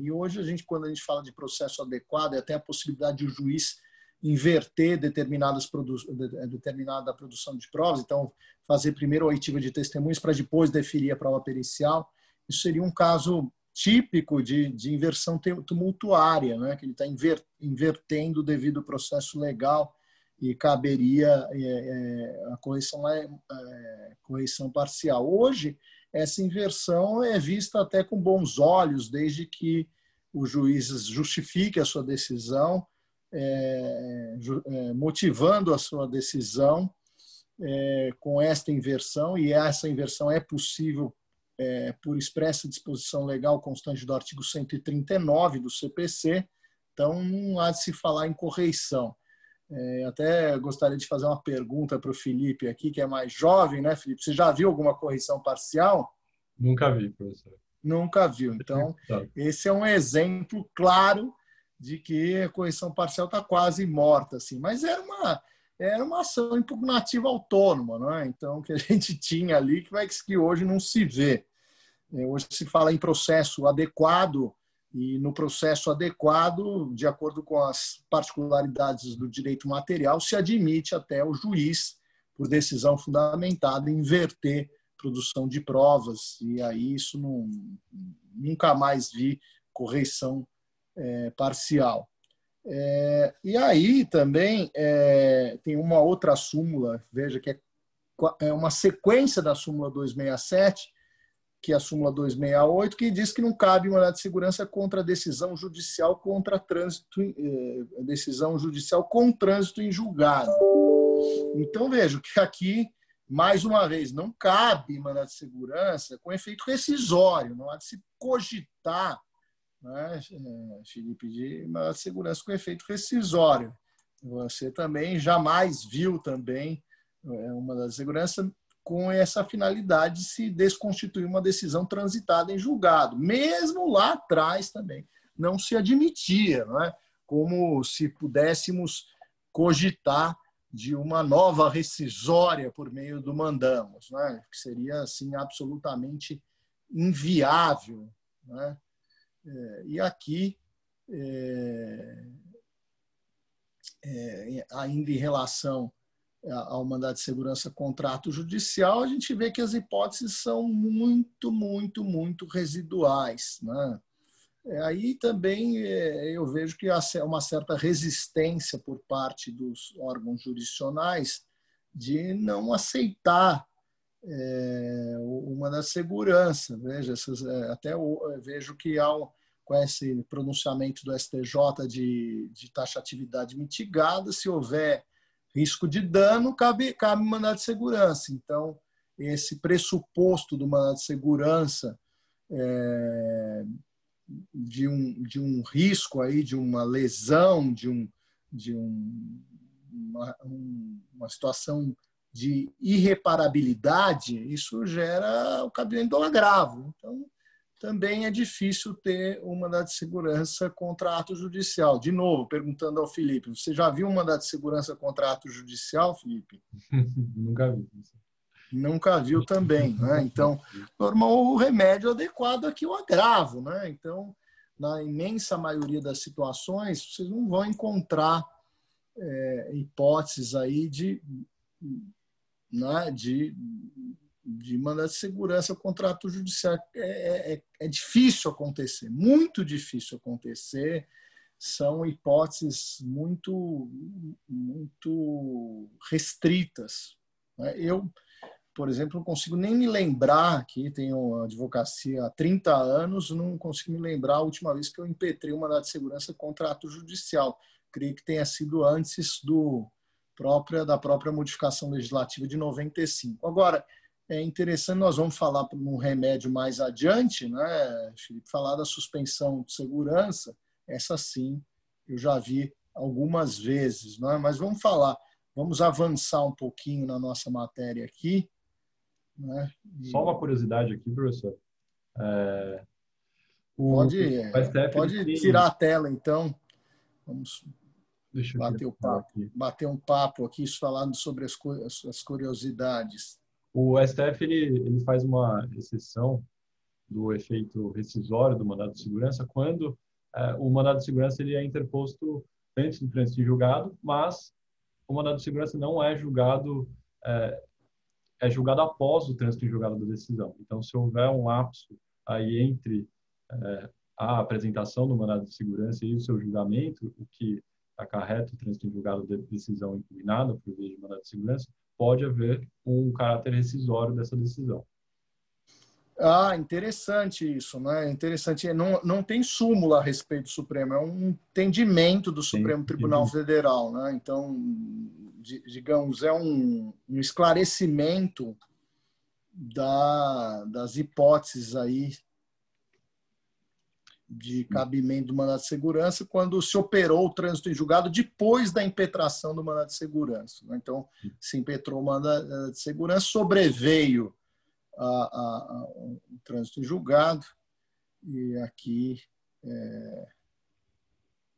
e hoje, quando a gente fala de processo adequado, é até a possibilidade de o juiz inverter determinada produção de provas, então fazer primeiro a oitiva de testemunhas para depois deferir a prova pericial. Isso seria um caso típico de inversão tumultuária, né? Que ele está invertendo devido ao processo legal e caberia a correição parcial. Hoje, essa inversão é vista até com bons olhos, desde que o juiz justifique a sua decisão, motivando a sua decisão com esta inversão, e essa inversão é possível por expressa disposição legal constante do artigo 139 do CPC, então não há de se falar em correição. Até gostaria de fazer uma pergunta para o Felipe aqui, que é mais jovem, né, Felipe? Você já viu alguma correição parcial? Nunca vi, professor. Nunca viu. Então, esse é um exemplo claro de que a correição parcial está quase morta, assim. Mas era uma ação impugnativa autônoma, não é? Então, que a gente tinha ali, que hoje não se vê. Hoje se fala em processo adequado, e no processo adequado, de acordo com as particularidades do direito material, se admite até o juiz, por decisão fundamentada, inverter produção de provas, e aí isso nunca mais vi correição parcial. E aí também tem uma outra súmula, veja, que é uma sequência da súmula 267, que é a súmula 268, que diz que não cabe mandado de segurança contra decisão judicial com trânsito em julgado. Então, vejo que aqui, mais uma vez, não cabe mandado de segurança com efeito rescisório, não há de se cogitar, né, Felipe, de mandado de segurança com efeito rescisório. Você também jamais viu também um mandado de segurança com essa finalidade de se desconstituir uma decisão transitada em julgado. Mesmo lá atrás também não se admitia, não é? Como se pudéssemos cogitar de uma nova rescisória por meio do mandamos, não é? Que seria assim, absolutamente inviável. Não é? E aqui, ainda em relação ao mandado de segurança contra ato judicial, a gente vê que as hipóteses são muito, muito, muito residuais, né? Aí também eu vejo que há uma certa resistência por parte dos órgãos jurisdicionais de não aceitar o mandado de segurança. Veja, até vejo que com esse pronunciamento do STJ de taxatividade mitigada, se houver risco de dano, cabe mandado de segurança. Então, esse pressuposto do mandado de segurança de um risco aí, de uma lesão, uma situação de irreparabilidade, isso gera o cabimento do agravo. Então, também é difícil ter um mandado de segurança contra ato judicial. De novo, perguntando ao Felipe, você já viu um mandado de segurança contra ato judicial, Felipe? Nunca vi. Nunca viu também, né? Então, normal, o remédio adequado aqui é o agravo, né? Então, na imensa maioria das situações, vocês não vão encontrar hipóteses aí de mandado de segurança contra ato judicial. É difícil acontecer, muito difícil acontecer. São hipóteses muito, muito restritas. Eu, por exemplo, não consigo nem me lembrar, aqui tenho advocacia há 30 anos, não consigo me lembrar a última vez que eu impetrei um mandado de segurança contra ato judicial. Creio que tenha sido antes da própria modificação legislativa de 95. Agora, é interessante, nós vamos falar num remédio mais adiante, né, Felipe, falar da suspensão de segurança. Essa sim, eu já vi algumas vezes, né? Mas vamos avançar um pouquinho na nossa matéria aqui. Né? Só uma curiosidade aqui, professor. Pode tirar a tela, então. Vamos bater um papo aqui, falando sobre as curiosidades. O STF ele faz uma exceção do efeito rescisório do mandado de segurança quando o mandado de segurança ele é interposto antes do trânsito em julgado, mas o mandado de segurança não é julgado é julgado após o trânsito em julgado da decisão. Então, se houver um lapso aí entre a apresentação do mandado de segurança e o seu julgamento, o que acarreta o trânsito em julgado da decisão impugnada por via de mandado de segurança, pode haver um caráter rescisório dessa decisão. Interessante isso, né? Interessante. Não tem súmula a respeito do Supremo, é um entendimento do Supremo Tribunal Federal, né? Então, digamos, é um esclarecimento das hipóteses aí de cabimento do mandado de segurança quando se operou o trânsito em julgado depois da impetração do mandado de segurança, né? Então, se impetrou o mandado de segurança, sobreveio o trânsito em julgado, e aqui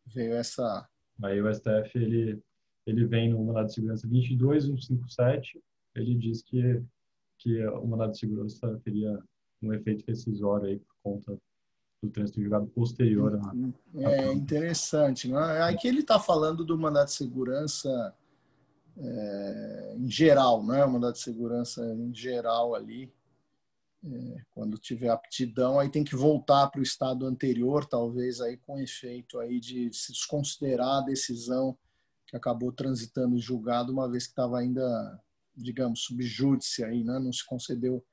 veio essa... Aí o STF ele vem no mandado de segurança 22157, ele diz que o mandado de segurança teria um efeito rescisório aí por conta do trânsito em julgado posterior. Interessante, né? Aqui ele está falando do mandado de segurança em geral, né? O mandado de segurança em geral ali, quando tiver aptidão, aí tem que voltar para o estado anterior, talvez aí com efeito aí de se desconsiderar a decisão que acabou transitando em julgado, uma vez que estava ainda, digamos, sub júdice aí, né? Não se concedeu,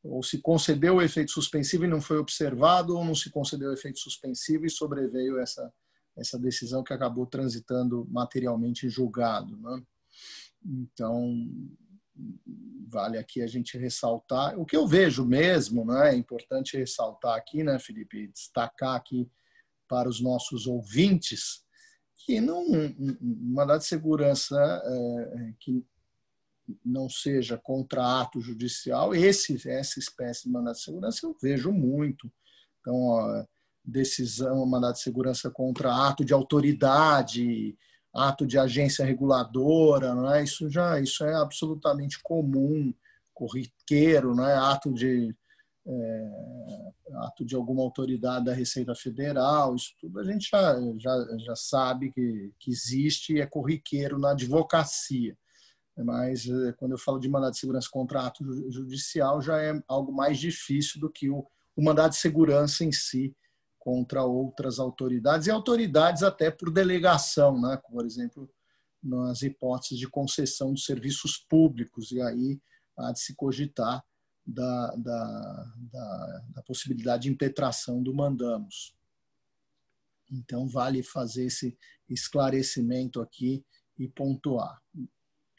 ou se concedeu o efeito suspensivo e não foi observado, ou não se concedeu o efeito suspensivo e sobreveio essa decisão que acabou transitando materialmente em julgado, né? Então, vale aqui a gente ressaltar. O que eu vejo mesmo, né, é importante ressaltar aqui, né, Felipe, destacar aqui para os nossos ouvintes, que um mandado de segurança que não seja contra ato judicial, essa espécie de mandado de segurança eu vejo muito. Então, decisão, mandado de segurança contra ato de autoridade, ato de agência reguladora, não é? Isso é absolutamente comum, corriqueiro, não é? Ato de alguma autoridade da Receita Federal, isso tudo a gente já sabe que existe e é corriqueiro na advocacia. mas quando eu falo de mandado de segurança contra ato judicial, já é algo mais difícil do que o mandado de segurança em si contra outras autoridades, e autoridades até por delegação, né? Por exemplo, nas hipóteses de concessão de serviços públicos, e aí há de se cogitar da possibilidade de impetração do mandamus. Então, vale fazer esse esclarecimento aqui e pontuar.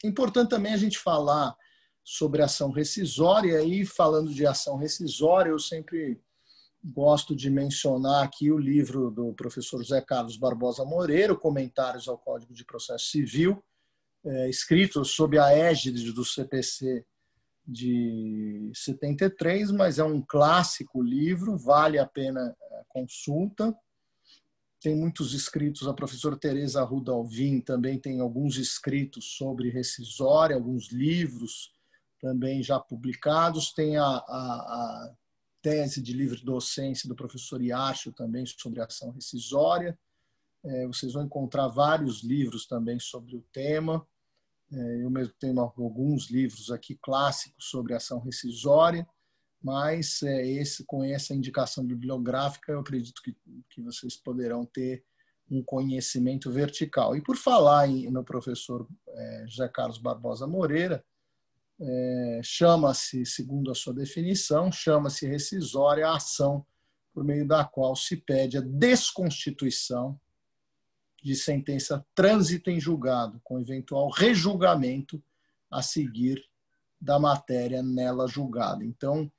Importante também a gente falar sobre ação rescisória, e falando de ação rescisória, eu sempre gosto de mencionar aqui o livro do professor José Carlos Barbosa Moreira, Comentários ao Código de Processo Civil, escrito sob a égide do CPC de 73, mas é um clássico livro, vale a pena a consulta. Tem muitos escritos, a professora Tereza Arruda Alvim também tem alguns escritos sobre rescisória, alguns livros também já publicados. Tem a tese de livre docência do professor Iarcho também sobre ação rescisória. Vocês vão encontrar vários livros também sobre o tema. Eu mesmo tenho alguns livros aqui clássicos sobre ação rescisória, mas com essa indicação bibliográfica eu acredito que vocês poderão ter um conhecimento vertical. E por falar no professor José Carlos Barbosa Moreira, chama-se, segundo a sua definição, chama-se rescisória a ação por meio da qual se pede a desconstituição de sentença trânsita em julgado, com eventual rejulgamento a seguir da matéria nela julgada. Então,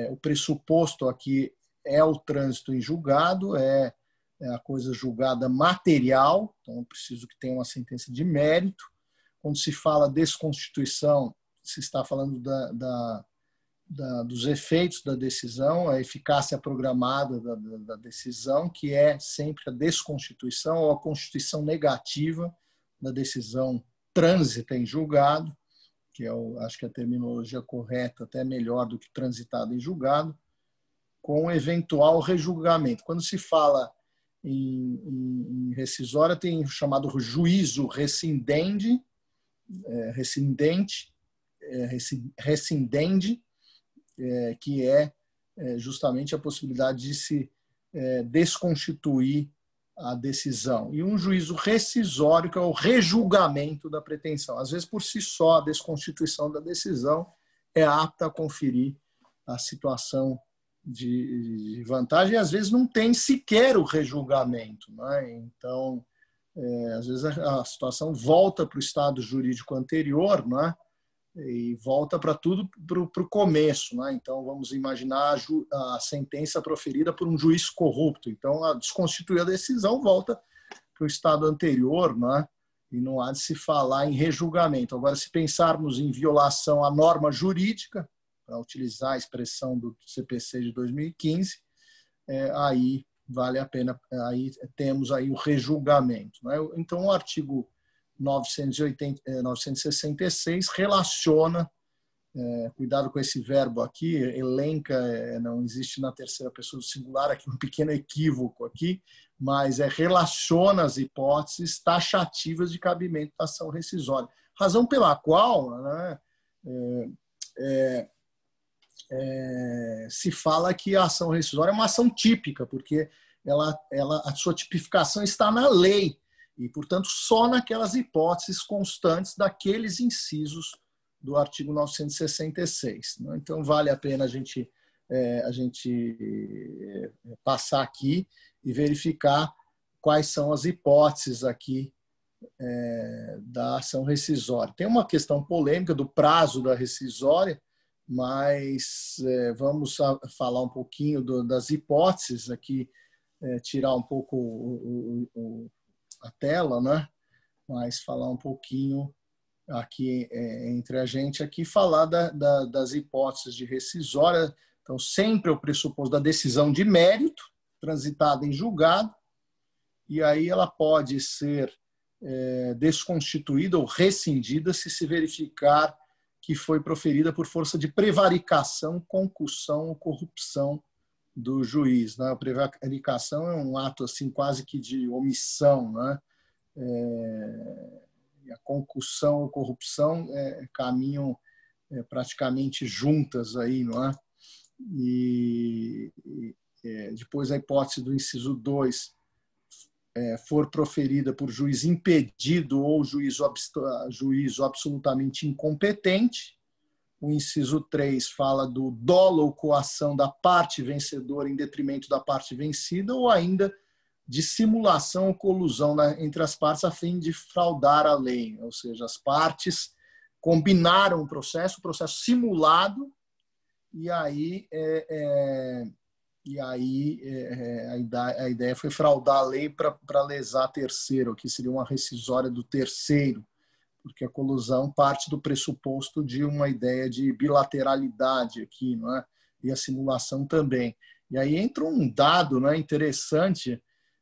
o pressuposto aqui é o trânsito em julgado, é a coisa julgada material, então eu preciso que tenha uma sentença de mérito. Quando se fala desconstituição, se está falando dos efeitos da decisão, a eficácia programada da decisão, que é sempre a desconstituição ou a constituição negativa da decisão trânsita em julgado, que acho que a terminologia correta até melhor do que transitado em julgado, com eventual rejulgamento. Quando se fala em rescisória, tem o chamado juízo rescindente, que é justamente a possibilidade de se desconstituir a decisão. E um juízo rescisório, que é o rejulgamento da pretensão. Às vezes, por si só, a desconstituição da decisão é apta a conferir a situação de vantagem, e às vezes não tem sequer o rejulgamento, né? Então, às vezes a situação volta para o estado jurídico anterior, né? E volta para tudo para o começo, né? Então vamos imaginar a sentença proferida por um juiz corrupto. Então a desconstituir a decisão volta para o estado anterior, né? E não há de se falar em rejulgamento. Agora, se pensarmos em violação à norma jurídica, para utilizar a expressão do CPC de 2015, aí vale a pena, aí temos aí o rejulgamento, né? Então o artigo 966 relaciona, cuidado com esse verbo aqui, elenca, não existe na terceira pessoa do singular, aqui um pequeno equívoco aqui, mas relaciona as hipóteses taxativas de cabimento da ação rescisória. Razão pela qual, né, se fala que a ação rescisória é uma ação típica, porque a sua tipificação está na lei, e, portanto, só naquelas hipóteses constantes daqueles incisos do artigo 966. Então, vale a pena a gente passar aqui e verificar quais são as hipóteses aqui da ação rescisória. Tem uma questão polêmica do prazo da rescisória, mas vamos falar um pouquinho das hipóteses aqui, tirar um pouco a tela, né? Mas falar um pouquinho aqui entre a gente aqui, falar das hipóteses de rescisória. Então, sempre o pressuposto da decisão de mérito, transitada em julgado, e aí ela pode ser desconstituída ou rescindida se verificar que foi proferida por força de prevaricação, concussão ou corrupção do juiz, né? A prevaricação é um ato assim quase que de omissão, né? a concussão ou corrupção caminham praticamente juntas aí, não é? E depois a hipótese do inciso 2 for proferida por juiz impedido ou juízo absolutamente incompetente. O inciso 3 fala do dolo ou coação da parte vencedora em detrimento da parte vencida, ou ainda de simulação ou colusão entre as partes a fim de fraudar a lei. Ou seja, as partes combinaram o processo simulado, e aí a ideia foi fraudar a lei para lesar terceiro, que seria uma rescisória do terceiro, porque a colusão parte do pressuposto de uma ideia de bilateralidade aqui, não é? E a simulação também. E aí entra um dado, não é, interessante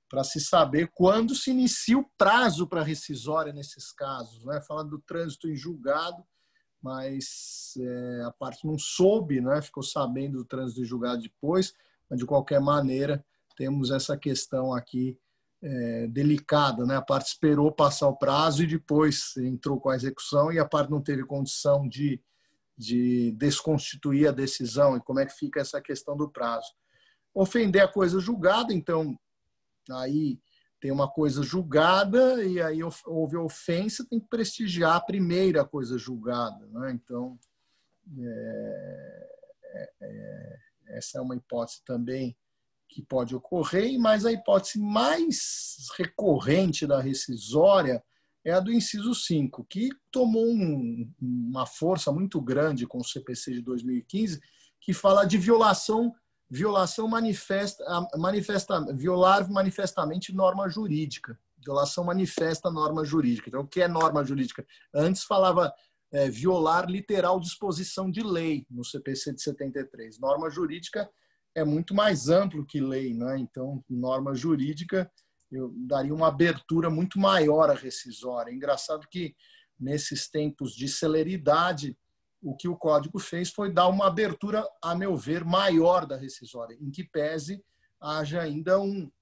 para se saber quando se inicia o prazo para rescisória nesses casos, não é? Fala do trânsito em julgado, mas a parte não soube, né? Ficou sabendo do trânsito em julgado depois, mas de qualquer maneira temos essa questão aqui delicada, né? A parte esperou passar o prazo e depois entrou com a execução, e a parte não teve condição de desconstituir a decisão. E como é que fica essa questão do prazo? Ofender a coisa julgada, então aí tem uma coisa julgada e aí houve ofensa, tem que prestigiar a primeira coisa julgada, né? Então essa é uma hipótese também que pode ocorrer, mas a hipótese mais recorrente da rescisória é a do inciso 5, que tomou uma força muito grande com o CPC de 2015, que fala de violar manifestamente norma jurídica. Violação manifesta norma jurídica. Então, o que é norma jurídica? Antes falava violar literal disposição de lei no CPC de 73. Norma jurídica é muito mais amplo que lei, né? Então, norma jurídica, eu daria uma abertura muito maior à rescisória. É engraçado que, nesses tempos de celeridade, o que o Código fez foi dar uma abertura, a meu ver, maior da rescisória, em que pese haja ainda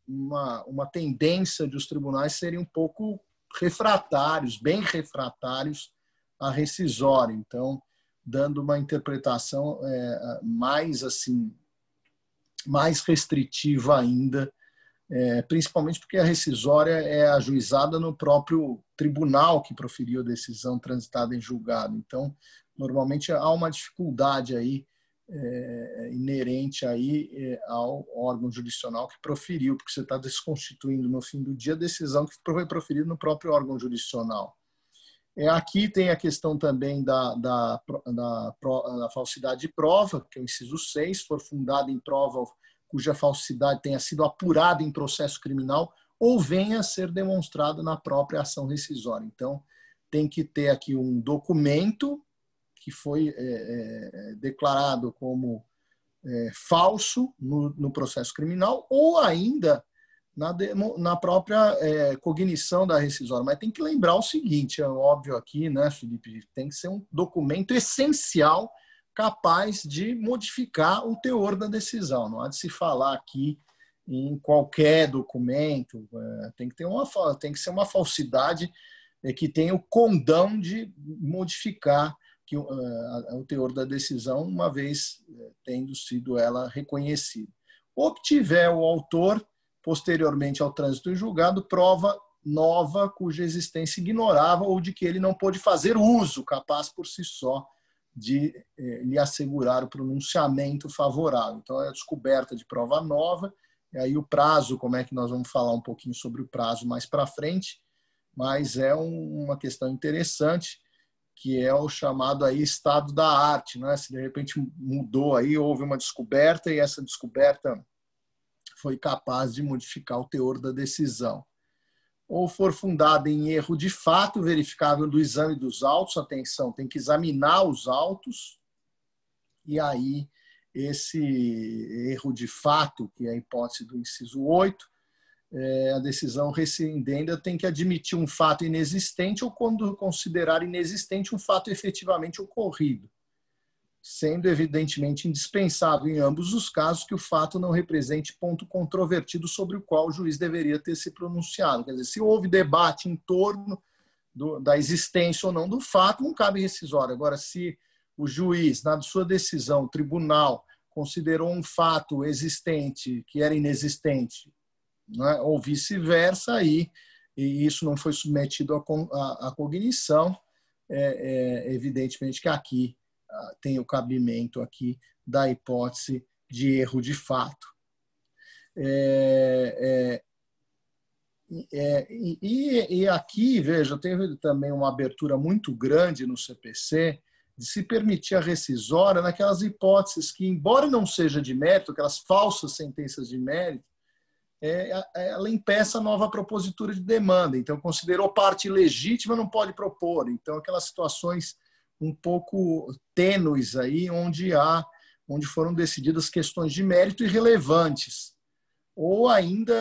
uma tendência de os tribunais serem um pouco refratários, bem refratários à rescisória. Então, dando uma interpretação mais restritiva ainda, principalmente porque a rescisória é ajuizada no próprio tribunal que proferiu a decisão transitada em julgado. Então, normalmente há uma dificuldade aí inerente aí ao órgão jurisdicional que proferiu, porque você está desconstituindo no fim do dia a decisão que foi proferida no próprio órgão jurisdicional. Aqui tem a questão também da falsidade de prova, que é o inciso 6, for fundada em prova cuja falsidade tenha sido apurada em processo criminal ou venha a ser demonstrada na própria ação rescisória. Então, tem que ter aqui um documento que foi declarado como falso no processo criminal, ou ainda na própria cognição da rescisória. Mas tem que lembrar o seguinte, é óbvio aqui, né, Felipe, tem que ser um documento essencial capaz de modificar o teor da decisão. Não há de se falar aqui em qualquer documento, tem que ser uma falsidade que tenha o condão de modificar o teor da decisão, uma vez tendo sido ela reconhecida. Obtiver o autor, posteriormente ao trânsito em julgado, prova nova cuja existência ignorava ou de que ele não pôde fazer uso, capaz por si só de lhe assegurar o pronunciamento favorável. Então, é a descoberta de prova nova, e aí o prazo, como é que nós vamos falar um pouquinho sobre o prazo mais para frente, mas é uma questão interessante, que é o chamado aí estado da arte, né? Se de repente mudou aí, houve uma descoberta e essa descoberta foi capaz de modificar o teor da decisão. Ou for fundada em erro de fato verificável do exame dos autos, atenção, tem que examinar os autos, e aí esse erro de fato, que é a hipótese do inciso 8, a decisão rescindenda tem que admitir um fato inexistente ou quando considerar inexistente um fato efetivamente ocorrido, sendo evidentemente indispensável em ambos os casos que o fato não represente ponto controvertido sobre o qual o juiz deveria ter se pronunciado. Quer dizer, se houve debate em torno da existência ou não do fato, não cabe rescisória. Agora, se o juiz, na sua decisão, o tribunal, considerou um fato existente que era inexistente, né, ou vice-versa, aí, e isso não foi submetido à cognição, evidentemente que aqui tem o cabimento aqui da hipótese de erro de fato. E aqui, veja, teve também uma abertura muito grande no CPC de se permitir a rescisória naquelas hipóteses que, embora não seja de mérito, aquelas falsas sentenças de mérito, ela impeça a nova propositura de demanda. Então, considerou parte legítima, não pode propor. Então, aquelas situações um pouco tênues aí, onde foram decididas questões de mérito irrelevantes. Ou ainda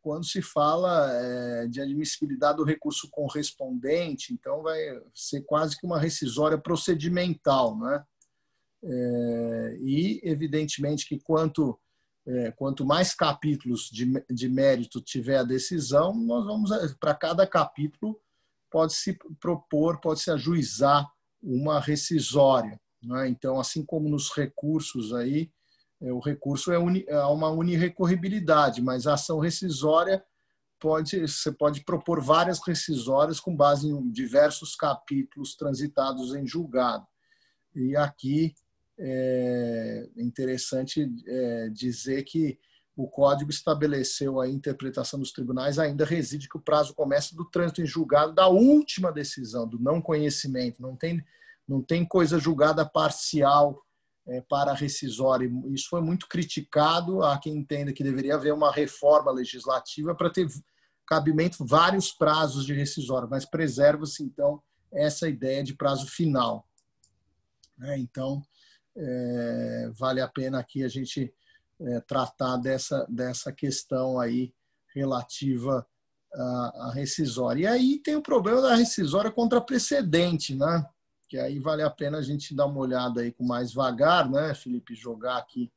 quando se fala de admissibilidade do recurso correspondente, então vai ser quase que uma rescisória procedimental, né? E, evidentemente, que quanto mais capítulos de mérito tiver a decisão, nós vamos, para cada capítulo, pode-se propor, pode-se ajuizar uma rescisória, né? Então, assim como nos recursos aí, o recurso é uma unirrecorribilidade, mas a ação rescisória você pode propor várias rescisórias com base em diversos capítulos transitados em julgado. E aqui é interessante dizer que o Código estabeleceu a interpretação dos tribunais, ainda reside que o prazo começa do trânsito em julgado da última decisão, do não conhecimento. Não tem coisa julgada parcial para a rescisória. Isso foi muito criticado. Há quem entenda que deveria haver uma reforma legislativa para ter cabimento vários prazos de rescisória, mas preserva-se, então, essa ideia de prazo final. Então, vale a pena aqui a gente tratar dessa questão aí relativa à rescisória. E aí tem o problema da rescisória contra precedente, né? Que aí vale a pena a gente dar uma olhada aí com mais vagar, né, Felipe, jogar aqui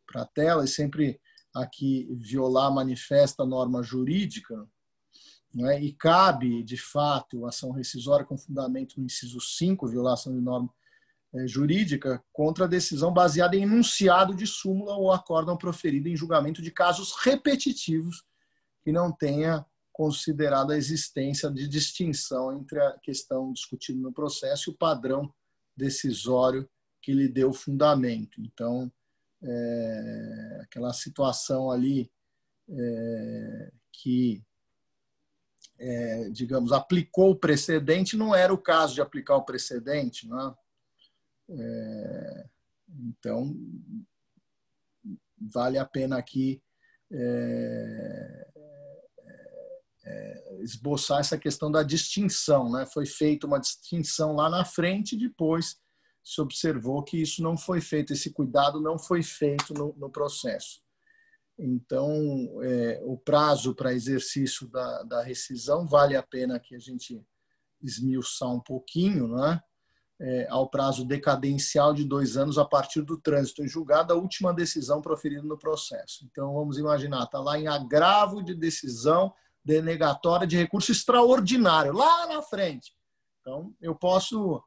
para a tela e sempre aqui violar manifesta norma jurídica, né, e cabe, de fato, ação rescisória com fundamento no inciso 5, violação de norma jurídica, contra a decisão baseada em enunciado de súmula ou acórdão proferido em julgamento de casos repetitivos que não tenha considerado a existência de distinção entre a questão discutida no processo e o padrão decisório que lhe deu fundamento. Então, aquela situação ali que, digamos, aplicou o precedente, não era o caso de aplicar o precedente, né? Então, vale a pena aqui esboçar essa questão da distinção, né? Foi feita uma distinção lá na frente e depois se observou que isso não foi feito, esse cuidado não foi feito no processo. Então, o prazo para exercício da rescisão vale a pena que a gente esmiuçar um pouquinho, né? Ao prazo decadencial de 2 anos a partir do trânsito em julgado, a última decisão proferida no processo. Então, vamos imaginar, está lá em agravo de decisão denegatória de recurso extraordinário, lá na frente. Então, eu posso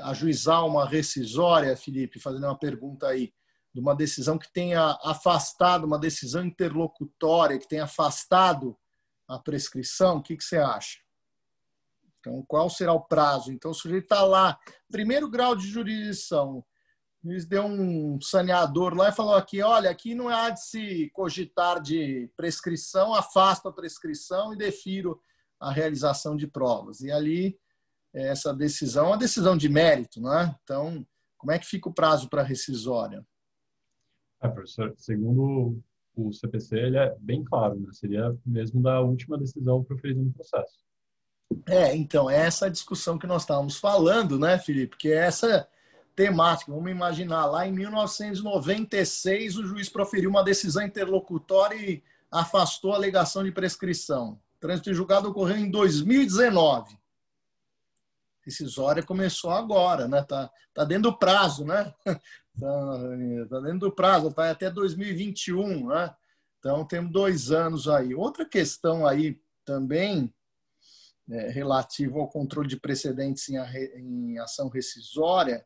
ajuizar uma rescisória, Felipe, fazendo uma pergunta aí, de uma decisão que tenha afastado, uma decisão interlocutória, que tenha afastado a prescrição. O que você acha? Então, qual será o prazo? Então, o sujeito está lá, primeiro grau de jurisdição, eles deu um saneador lá e falou aqui, olha, aqui não há de se cogitar de prescrição, afasto a prescrição e defiro a realização de provas. E ali, essa decisão é uma decisão de mérito, não é? Então, como é que fica o prazo para a rescisória? Professor, segundo o CPC, ele é bem claro, né? Seria mesmo da última decisão proferida no processo. Então, essa discussão que nós estávamos falando, né, Felipe? Que é essa temática. Vamos imaginar, lá em 1996, o juiz proferiu uma decisão interlocutória e afastou a alegação de prescrição. O trânsito em julgado ocorreu em 2019. Rescisória começou agora, né? Tá dentro do prazo, né? Tá dentro do prazo, tá até 2021, né? Então, temos 2 anos aí. Outra questão aí também relativo ao controle de precedentes em ação rescisória,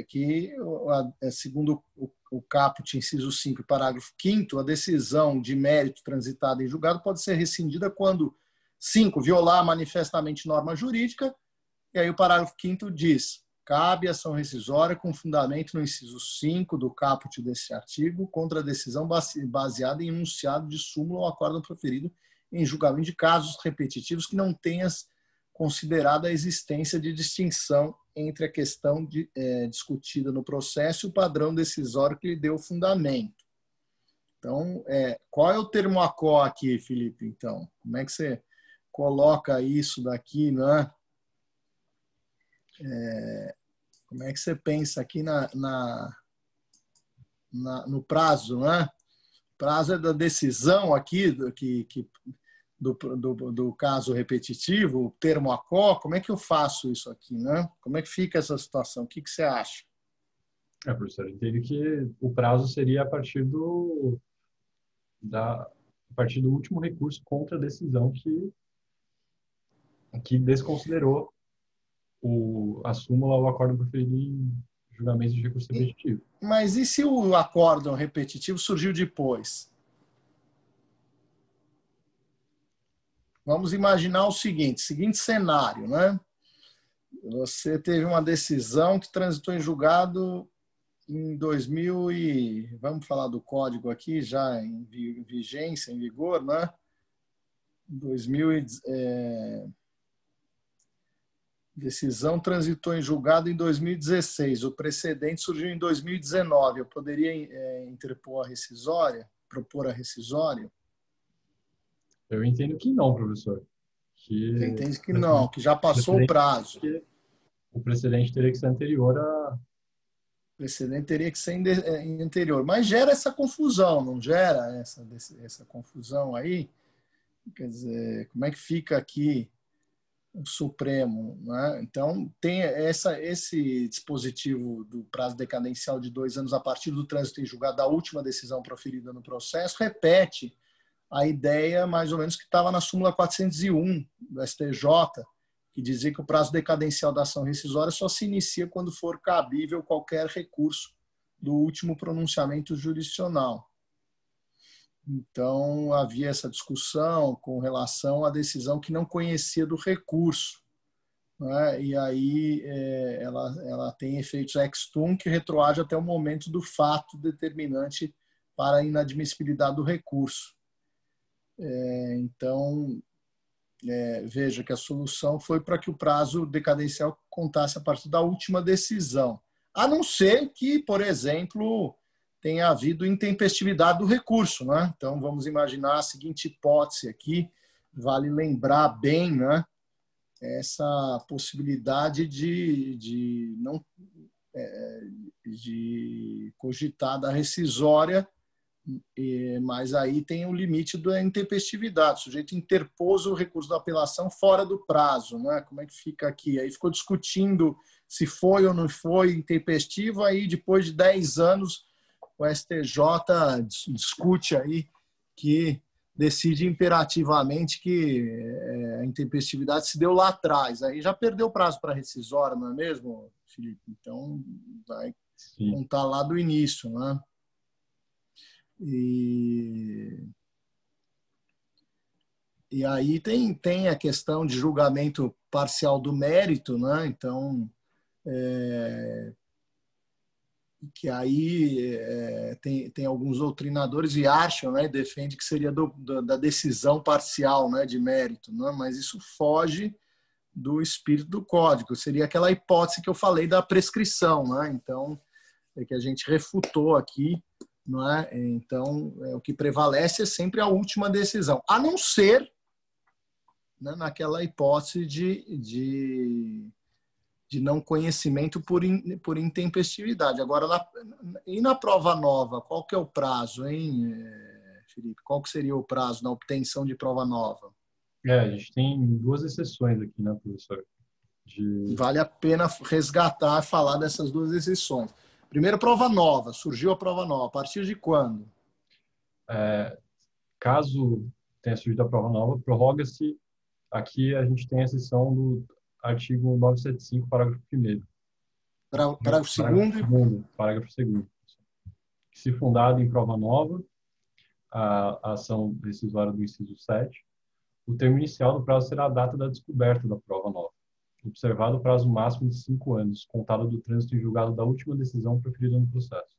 que, segundo o caput, inciso 5, parágrafo 5º, a decisão de mérito transitada em julgado pode ser rescindida quando, 5, violar manifestamente norma jurídica, e aí o parágrafo 5º diz: cabe ação rescisória com fundamento no inciso 5 do caput desse artigo contra a decisão baseada em enunciado de súmula ou acórdão proferido em julgamento de casos repetitivos que não tenhas considerado a existência de distinção entre a questão discutida no processo e o padrão decisório que lhe deu fundamento. Então, qual é o termo acó aqui, Felipe? Então, como é que você coloca isso daqui, né? Como é que você pensa aqui no prazo, né? O prazo é da decisão aqui do caso repetitivo, o termo acó. Como é que eu faço isso aqui, né? Como é que fica essa situação? O que você acha? Professor, eu entendi que o prazo seria a partir do último recurso contra a decisão que desconsiderou a súmula ou o acórdão proferido em julgamento de recurso repetitivo. Mas e se o acórdão repetitivo surgiu depois? Vamos imaginar o seguinte cenário, né? Você teve uma decisão que transitou em julgado em 2000 e... Vamos falar do código aqui, já em vigência, em vigor, né? 2000 decisão transitou em julgado em 2016. O precedente surgiu em 2019. Eu poderia interpor a rescisória, propor a rescisória? Eu entendo que não, professor. Você entende que não, que já passou o prazo. O precedente teria que ser anterior a... O precedente teria que ser anterior. Mas gera essa confusão, não gera essa confusão aí? Quer dizer, como é que fica aqui o Supremo, né? Então, tem esse dispositivo do prazo decadencial de 2 anos a partir do trânsito em julgado da última decisão proferida no processo, repete a ideia mais ou menos que estava na súmula 401 do STJ, que dizia que o prazo decadencial da ação rescisória só se inicia quando for cabível qualquer recurso do último pronunciamento jurisdicional. Então, havia essa discussão com relação à decisão que não conhecia do recurso, né? E aí ela tem efeitos ex tunc que retroagem até o momento do fato determinante para a inadmissibilidade do recurso. Então, veja que a solução foi para que o prazo decadencial contasse a partir da última decisão, a não ser que, por exemplo, tenha havido intempestividade do recurso, né? Então, vamos imaginar a seguinte hipótese aqui, vale lembrar bem, né? Essa possibilidade de cogitar da rescisória, mas aí tem o limite da intempestividade. O sujeito interpôs o recurso da apelação fora do prazo, né? Como é que fica aqui? Aí ficou discutindo se foi ou não foi intempestivo, aí depois de 10 anos o STJ discute aí que decide imperativamente que a intempestividade se deu lá atrás. Aí já perdeu o prazo para rescisória, não é mesmo, Felipe? Então, vai contar lá do início, né? E aí tem a questão de julgamento parcial do mérito, né? Então, que aí tem alguns doutrinadores e acham, né, defende que seria da decisão parcial, né, de mérito, né? Mas isso foge do espírito do código. Seria aquela hipótese que eu falei da prescrição, né? Então, que a gente refutou aqui, não é? Então, o que prevalece é sempre a última decisão, a não ser, né, naquela hipótese de não conhecimento por intempestividade. Agora, e na prova nova, qual que é o prazo, hein, Felipe? Qual que seria o prazo na obtenção de prova nova? A gente tem 2 exceções aqui, né, professor? Vale a pena resgatar, falar dessas 2 exceções. Primeiro, prova nova. Surgiu a prova nova. A partir de quando? Caso tenha surgido a prova nova, prorroga-se Aqui a gente tem a exceção do artigo 975, parágrafo 1º. Parágrafo 2º. Parágrafo 2º. Que, se fundado em prova nova, a ação rescisória do inciso 7, o termo inicial do prazo será a data da descoberta da prova nova, observado o prazo máximo de 5 anos, contado do trânsito em julgado da última decisão proferida no processo.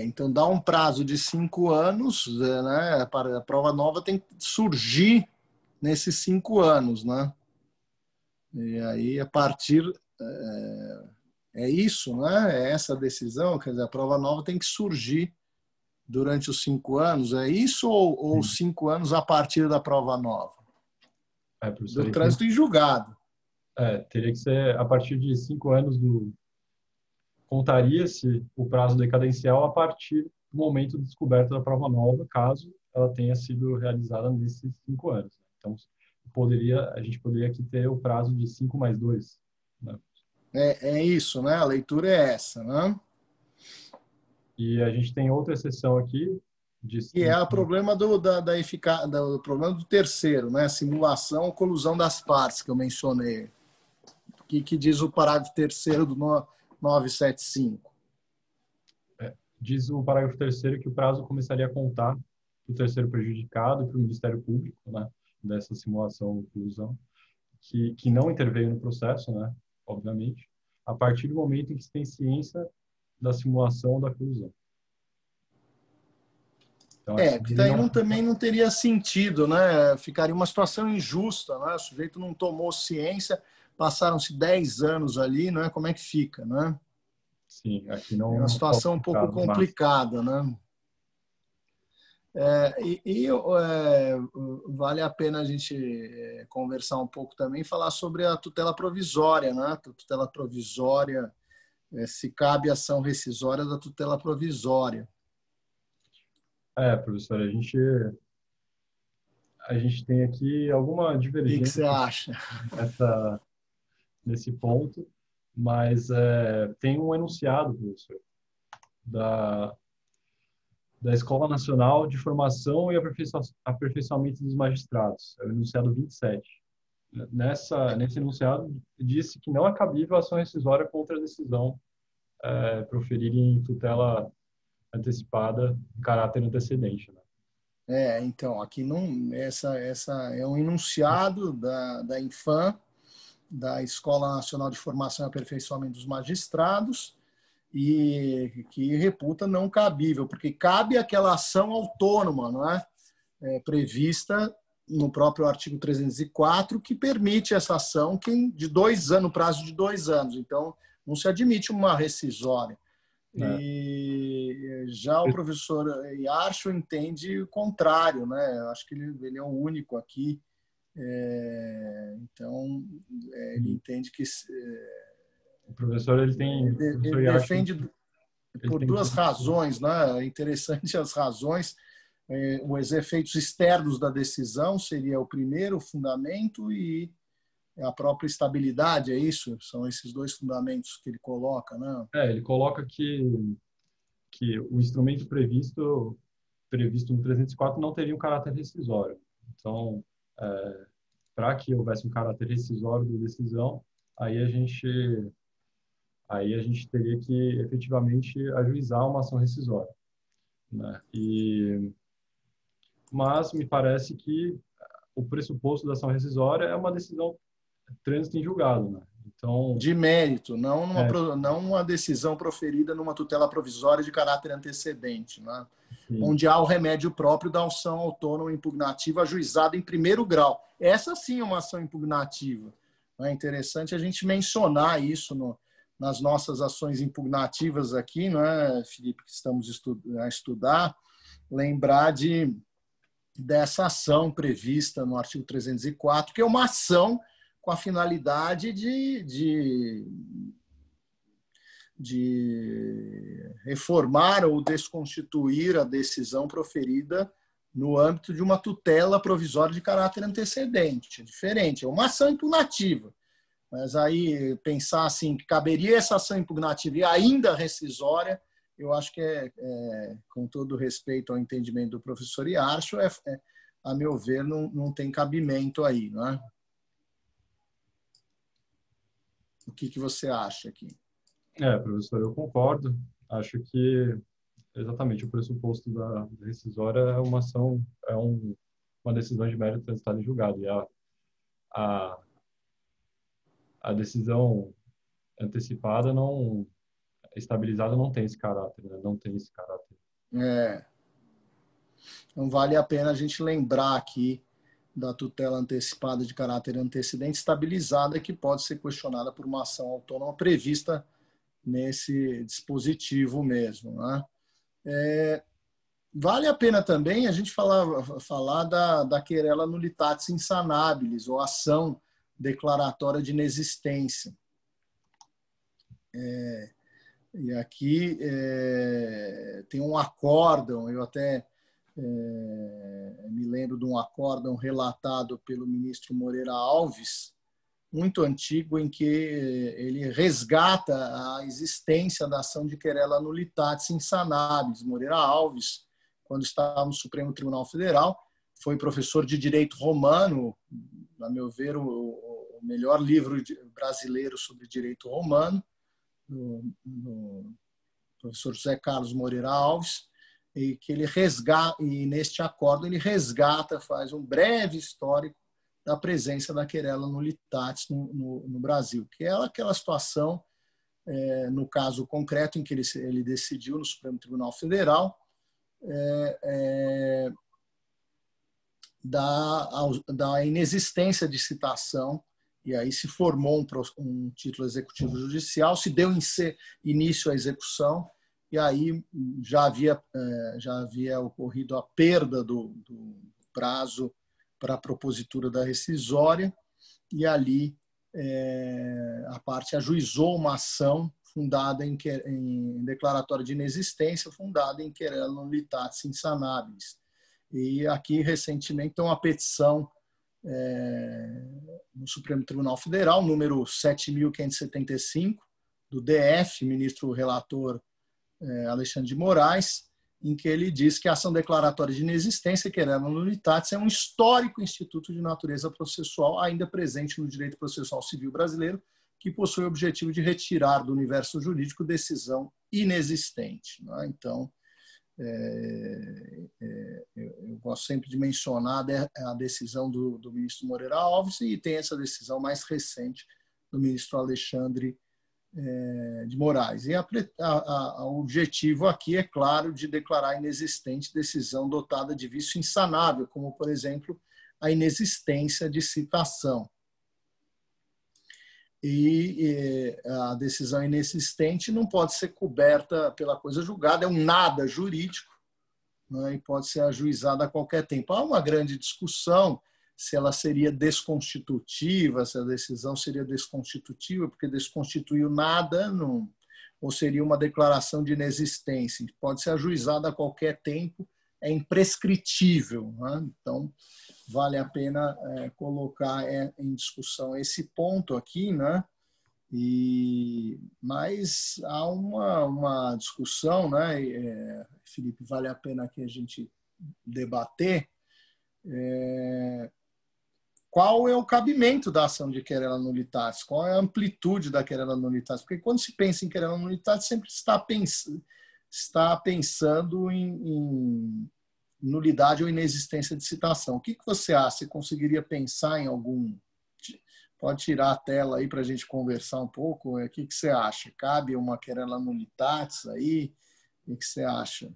Então, dá um prazo de 5 anos, né? A prova nova tem que surgir nesses 5 anos, né? E aí, a partir... É isso, né? É essa decisão, quer dizer, a prova nova tem que surgir durante os 5 anos, é isso ou 5 anos a partir da prova nova? Do trânsito em julgado. Teria que ser a partir de 5 anos do... Contaria-se o prazo decadencial a partir do momento de descoberta da prova nova, caso ela tenha sido realizada nesses 5 anos. Então, a gente poderia aqui ter o prazo de 5 mais 2. Né? É isso, né? A leitura é essa, né? E a gente tem outra exceção aqui. E é o problema do problema do terceiro, né? Simulação ou colusão das partes, que eu mencionei. O que diz o parágrafo 3º do 975? Diz o parágrafo 3º que o prazo começaria a contar para o terceiro prejudicado e para o Ministério Público, né, dessa simulação ou colusão, que não interveio no processo, né, obviamente, a partir do momento em que se tem ciência da simulação ou da colusão. Então, porque daí também não teria sentido, né? Ficaria uma situação injusta, né? O sujeito não tomou ciência, passaram-se 10 anos ali, né? Como é que fica, né? Sim, aqui não... É uma situação um pouco complicada, né? Vale a pena a gente conversar um pouco também, falar sobre a tutela provisória, né? A tutela provisória, se cabe ação rescisória da tutela provisória. Professor, a gente tem aqui alguma divergência. O que você acha? Nesse ponto, mas tem um enunciado, professor, da Escola Nacional de Formação e Aperfeiçoamento dos Magistrados, é o enunciado 27. Nesse enunciado, disse que não é cabível a ação rescisória contra a decisão proferida em tutela antecipada em caráter antecedente. Né? Então, aqui não, essa é um enunciado da Infam, da Escola Nacional de Formação e Aperfeiçoamento dos Magistrados, e que reputa não cabível, porque cabe aquela ação autônoma, não é? Prevista no próprio artigo 304, que permite essa ação de 2 anos, prazo de 2 anos. Então, não se admite uma rescisória. E já o professor Yarcho entende o contrário, né? Eu acho que ele é o único aqui. Então, ele entende que... O professor, ele defende por 2 razões, né? É interessante as razões. Os efeitos externos da decisão seria o primeiro fundamento e a própria estabilidade, é isso? São esses 2 fundamentos que ele coloca, né? Ele coloca que o instrumento previsto no 304 não teria um caráter rescisório. Então, para que houvesse um caráter rescisório da decisão, aí a gente teria que efetivamente ajuizar uma ação rescisória. Né? Mas me parece que o pressuposto da ação rescisória é uma decisão trânsito em julgado. Né? Então, de mérito, não uma decisão proferida numa tutela provisória de caráter antecedente, né? Onde há o remédio próprio da ação autônoma impugnativa ajuizada em 1º grau. Essa sim é uma ação impugnativa. É interessante a gente mencionar isso nas nossas ações impugnativas aqui, né, Felipe, que estamos a estudar, lembrar dessa ação prevista no artigo 304, que é uma ação com a finalidade de reformar ou desconstituir a decisão proferida no âmbito de uma tutela provisória de caráter antecedente. É diferente, é uma ação impugnativa. Mas aí pensar assim, que caberia essa ação impugnativa e ainda rescisória, eu acho que com todo respeito ao entendimento do professor Yarcho, a meu ver, não tem cabimento aí, não é? O que você acha aqui? Professor, eu concordo. Acho que exatamente o pressuposto da rescisória é uma ação, uma decisão de mérito transitada em julgado. E a, a decisão antecipada não estabilizada não tem esse caráter, né? Não tem esse caráter. Não vale a pena a gente lembrar aqui da tutela antecipada de caráter antecedente estabilizada, que pode ser questionada por uma ação autônoma prevista nesse dispositivo mesmo, né? Vale a pena também a gente falar da querela nullitatis insanabilis, ou ação declaratória de inexistência. E aqui tem um acórdão, eu até me lembro de um acórdão relatado pelo ministro Moreira Alves, muito antigo, em que ele resgata a existência da ação de querela nullitatis insanabilis. Moreira Alves, quando estava no Supremo Tribunal Federal, foi professor de Direito Romano, a meu ver, o melhor livro brasileiro sobre Direito Romano, do professor José Carlos Moreira Alves, e que ele resgata, e neste acordo ele resgata, faz um breve histórico da presença da querela nullitatis no Brasil, que é aquela situação, no caso concreto em que ele decidiu no Supremo Tribunal Federal, da inexistência de citação, e aí se formou um título executivo judicial, se deu início à execução, e aí já havia ocorrido a perda do prazo para a propositura da rescisória, e ali a parte ajuizou uma ação fundada em declaratória de inexistência, fundada em querela nullitatis insanabilis. E aqui, recentemente, tem uma petição no Supremo Tribunal Federal, número 7.575, do DF, ministro relator Alexandre de Moraes, em que ele diz que a ação declaratória de inexistência, querela nullitatis, é um histórico instituto de natureza processual ainda presente no direito processual civil brasileiro, que possui o objetivo de retirar do universo jurídico decisão inexistente. Então, eu gosto sempre de mencionar a decisão do ministro Moreira Alves, e tem essa decisão mais recente do ministro Alexandre de Moraes. E o objetivo aqui é, claro, de declarar inexistente decisão dotada de vício insanável, como, por exemplo, a inexistência de citação. E a decisão inexistente não pode ser coberta pela coisa julgada, é um nada jurídico, né, e pode ser ajuizada a qualquer tempo. Há uma grande discussão se ela seria desconstitutiva, se a decisão seria desconstitutiva, porque desconstituiu nada, ou seria uma declaração de inexistência. Pode ser ajuizada a qualquer tempo, é imprescritível, né? Então, vale a pena colocar em discussão esse ponto aqui, né? Mas há uma discussão, né, Felipe, vale a pena que a gente debater, qual é o cabimento da ação de querela nullitatis, qual é a amplitude da querela nullitatis, porque quando se pensa em querela nullitatis, sempre está pensando em nulidade ou inexistência de citação. O que você acha? Você conseguiria pensar em algum? Pode tirar a tela aí para a gente conversar um pouco. O que você acha? Cabe uma querela nullitatis aí? O que você acha?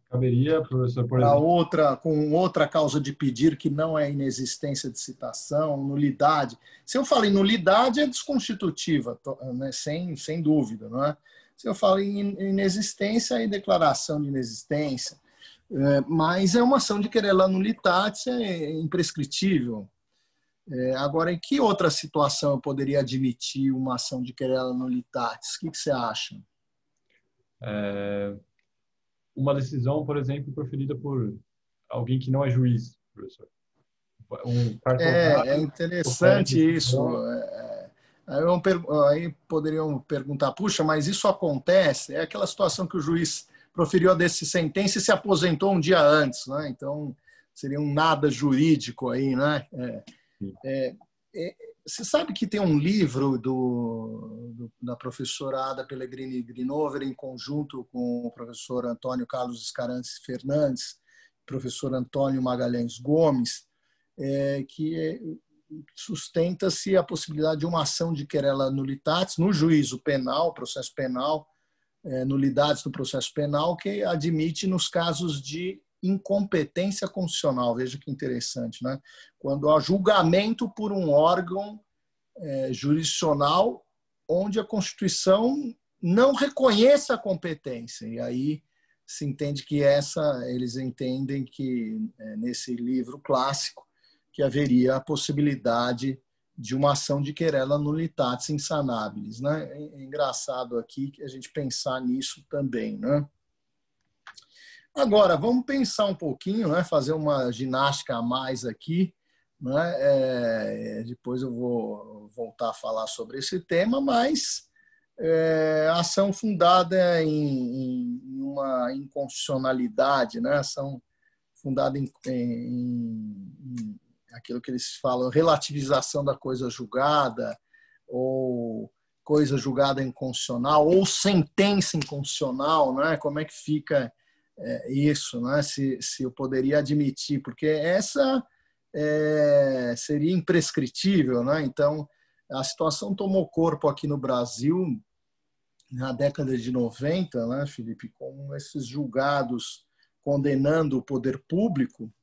Caberia, professor, por exemplo, com outra causa de pedir que não é inexistência de citação, nulidade. Se eu falo em nulidade, é desconstitutiva, né? sem dúvida. Não é? Se eu falo em inexistência, é declaração de inexistência. Mas é uma ação de querela nullitatis, é imprescritível. Agora, em que outra situação eu poderia admitir uma ação de querela nullitatis? O que você acha? Uma decisão, por exemplo, proferida por alguém que não é juiz, professor. É interessante isso. Aí poderiam perguntar, puxa, mas isso acontece? É aquela situação que o juiz proferiu a sentença e se aposentou um dia antes, né? Então, seria um nada jurídico aí, né? Você sabe que tem um livro da professora Ada Pellegrini Grinover, em conjunto com o professor Antônio Carlos Escarantes Fernandes, professor Antônio Magalhães Gomes, que sustenta-se a possibilidade de uma ação de querela nulitatis no juízo penal, processo penal, nulidades no processo penal, que admite nos casos de incompetência constitucional. Veja que interessante, né? Quando há julgamento por um órgão jurisdicional onde a Constituição não reconheça a competência. E aí se entende que eles entendem que, nesse livro clássico, que haveria a possibilidade de uma ação de querela nulitatis insanabilis, né? É engraçado aqui que a gente pensar nisso também, né? Agora, vamos pensar um pouquinho, né? Fazer uma ginástica a mais aqui, né? Depois eu vou voltar a falar sobre esse tema, mas ação fundada em uma inconstitucionalidade, né? Ação fundada em aquilo que eles falam, relativização da coisa julgada, ou coisa julgada inconstitucional, ou sentença inconstitucional, né? Como é que fica isso, né? Se eu poderia admitir, porque essa seria imprescritível, né? Então, a situação tomou corpo aqui no Brasil na década de 90, né, Felipe, com esses julgados condenando o poder público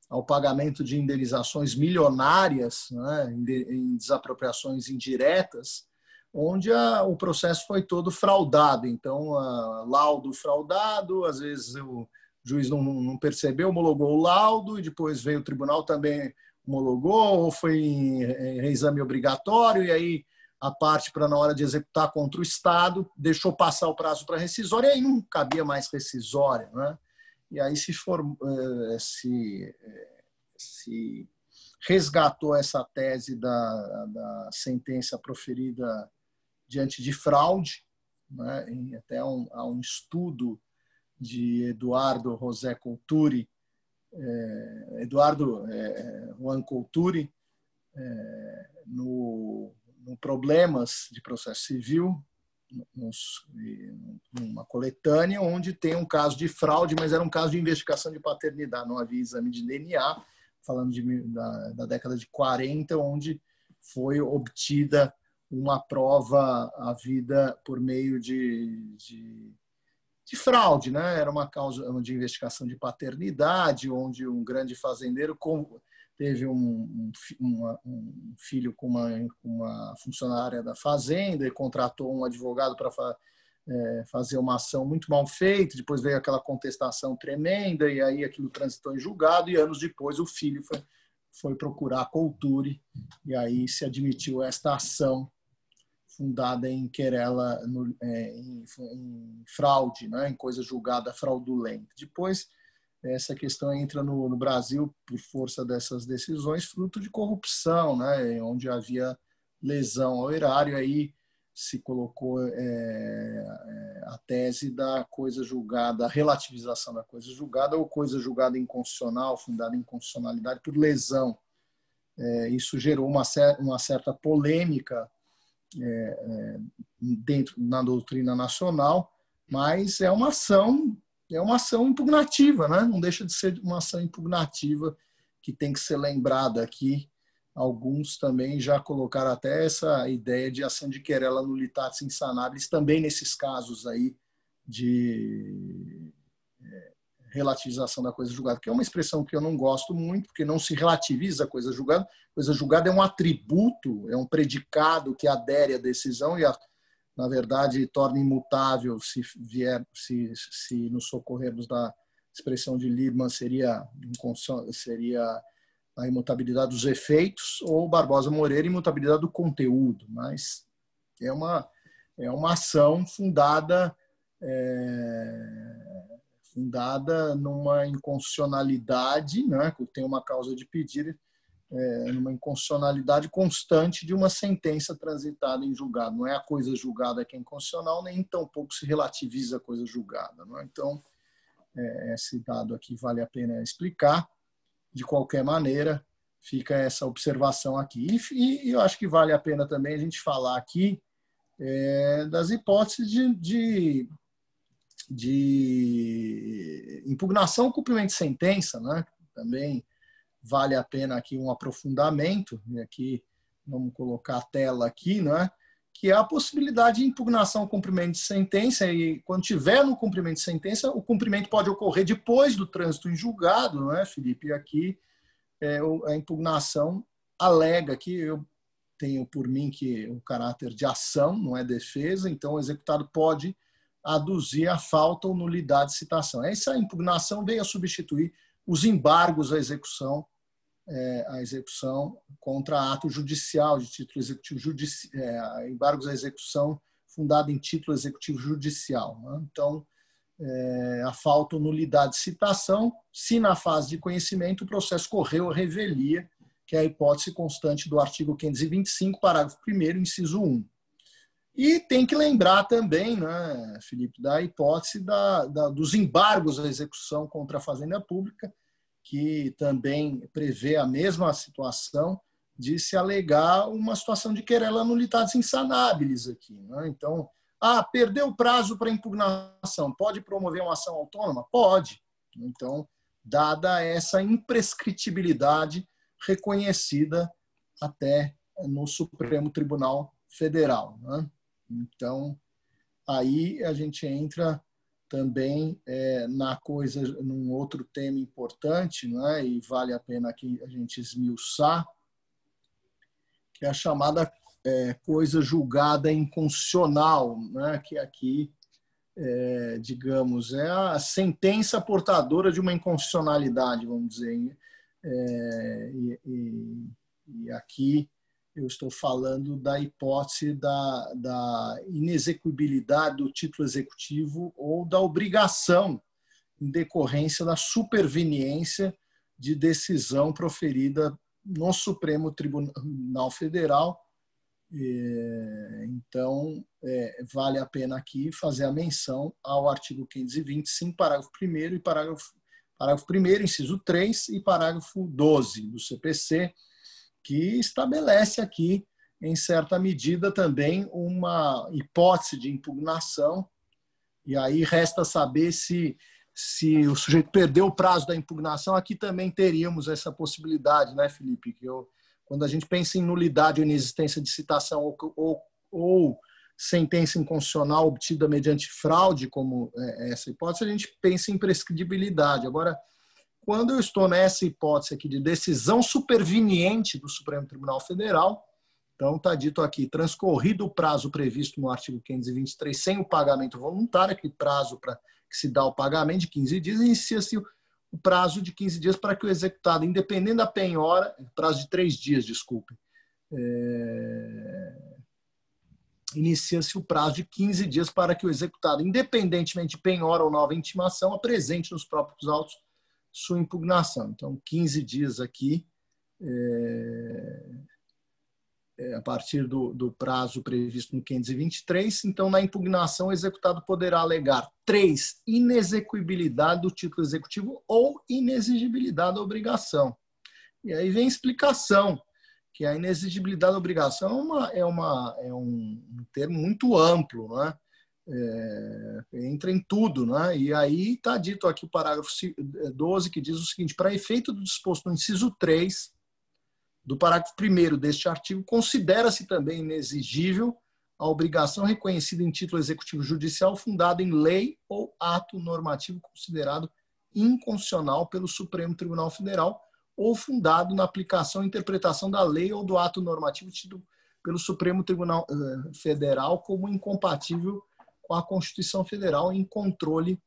ao pagamento de indenizações milionárias, né, em desapropriações indiretas, onde o processo foi todo fraudado. Então, laudo fraudado, às vezes o juiz não percebeu, homologou o laudo, e depois veio o tribunal também homologou, ou foi em reexame obrigatório, e aí a parte, para na hora de executar contra o Estado, deixou passar o prazo para rescisória, e aí não cabia mais rescisória, né? E aí se resgatou essa tese da sentença proferida diante de fraude, né? Há um estudo de Eduardo José Couturi, Eduardo Juan Couturi, no Problemas de Processo Civil, numa coletânea, onde tem um caso de fraude, mas era um caso de investigação de paternidade, não havia exame de DNA, falando da década de 40, onde foi obtida uma prova havida por meio de fraude, né? Era uma causa de investigação de paternidade, onde um grande fazendeiro teve um filho com uma funcionária da fazenda e contratou um advogado para fazer uma ação muito mal feita. Depois veio aquela contestação tremenda e aí aquilo transitou em julgado, e anos depois o filho foi procurar a Couturi e aí se admitiu esta ação fundada em querela, em fraude, né, em coisa julgada fraudulenta. Depois, essa questão entra no Brasil por força dessas decisões, fruto de corrupção, né, onde havia lesão ao erário, aí se colocou a tese da coisa julgada, a relativização da coisa julgada, ou coisa julgada inconstitucional, fundada em inconstitucionalidade por lesão. Isso gerou uma certa polêmica na doutrina nacional, mas é uma ação impugnativa, né? Não deixa de ser uma ação impugnativa que tem que ser lembrada aqui. Alguns também já colocaram até essa ideia de ação de querela nulitatis insanabilis também nesses casos aí de relativização da coisa julgada, que é uma expressão que eu não gosto muito, porque não se relativiza a coisa julgada. Coisa julgada é um atributo, é um predicado que adere à decisão e, na verdade, torna imutável se nos socorrermos da expressão de Liebman, seria a imutabilidade dos efeitos, ou Barbosa Moreira, imutabilidade do conteúdo. Mas é uma ação fundada numa inconstitucionalidade, né, que tem uma causa de pedir, numa inconstitucionalidade constante de uma sentença transitada em julgado. Não é a coisa julgada que é inconstitucional, nem tampouco se relativiza a coisa julgada. Não é? Então, esse dado aqui vale a pena explicar. de qualquer maneira, fica essa observação aqui. E eu acho que vale a pena também a gente falar aqui das hipóteses de impugnação ou cumprimento de sentença, né? Também vale a pena aqui um aprofundamento, e aqui vamos colocar a tela aqui, né? Que é a possibilidade de impugnação ou cumprimento de sentença, e quando tiver no cumprimento de sentença, o cumprimento pode ocorrer depois do trânsito em julgado, não é, Felipe? E aqui a impugnação alega que eu tenho por mim que o caráter de ação, não é defesa, então o executado pode aduzir a falta ou nulidade de citação. Essa impugnação veio a substituir os embargos à execução contra ato judicial de título executivo embargos à execução fundado em título executivo judicial, né? Então, a falta ou nulidade de citação, se na fase de conhecimento o processo correu a revelia, que é a hipótese constante do artigo 525, parágrafo 1º, inciso 1. E tem que lembrar também, né, Felipe, da hipótese dos embargos à execução contra a Fazenda Pública, que também prevê a mesma situação de se alegar uma situação de querela nulitatis insanabilis aqui, né? Então, perdeu o prazo para impugnação, pode promover uma ação autônoma? Pode. Então, dada essa imprescritibilidade reconhecida até no Supremo Tribunal Federal, né? Então, aí a gente entra também num outro tema importante, né, e vale a pena aqui a gente esmiuçar, que é a chamada coisa julgada inconstitucional, né, que aqui, digamos, é a sentença portadora de uma inconstitucionalidade, vamos dizer. E aqui eu estou falando da hipótese da inexequibilidade do título executivo ou da obrigação em decorrência da superveniência de decisão proferida no Supremo Tribunal Federal. Então, vale a pena aqui fazer a menção ao artigo 525, parágrafo 1º e parágrafo 1º, inciso 3 e parágrafo 12 do CPC, que estabelece aqui, em certa medida, também uma hipótese de impugnação. E aí resta saber se o sujeito perdeu o prazo da impugnação. Aqui também teríamos essa possibilidade, né, Felipe? Quando a gente pensa em nulidade ou inexistência de citação ou sentença inconstitucional obtida mediante fraude, como essa hipótese, a gente pensa em prescritibilidade. Agora, quando eu estou nessa hipótese aqui de decisão superveniente do Supremo Tribunal Federal, então está dito aqui, transcorrido o prazo previsto no artigo 523 sem o pagamento voluntário, aquele prazo para que se dá o pagamento de 15 dias, inicia-se o prazo de 15 dias para que o executado, independente da penhora, prazo de 3 dias, desculpe, inicia-se o prazo de 15 dias para que o executado, independentemente de penhora ou nova intimação, apresente nos próprios autos sua impugnação. Então, 15 dias aqui, a partir do prazo previsto no 523. Então, na impugnação, o executado poderá alegar 3, inexequibilidade do título executivo ou inexigibilidade da obrigação. E aí vem a explicação, que a inexigibilidade da obrigação é um termo muito amplo, né? Entra em tudo, né? E aí está dito aqui o parágrafo 12, que diz o seguinte: para efeito do disposto no inciso 3 do parágrafo 1º deste artigo, considera-se também inexigível a obrigação reconhecida em título executivo judicial fundada em lei ou ato normativo considerado inconstitucional pelo Supremo Tribunal Federal ou fundado na aplicação e interpretação da lei ou do ato normativo tido pelo Supremo Tribunal Federal como incompatível com a Constituição Federal em controle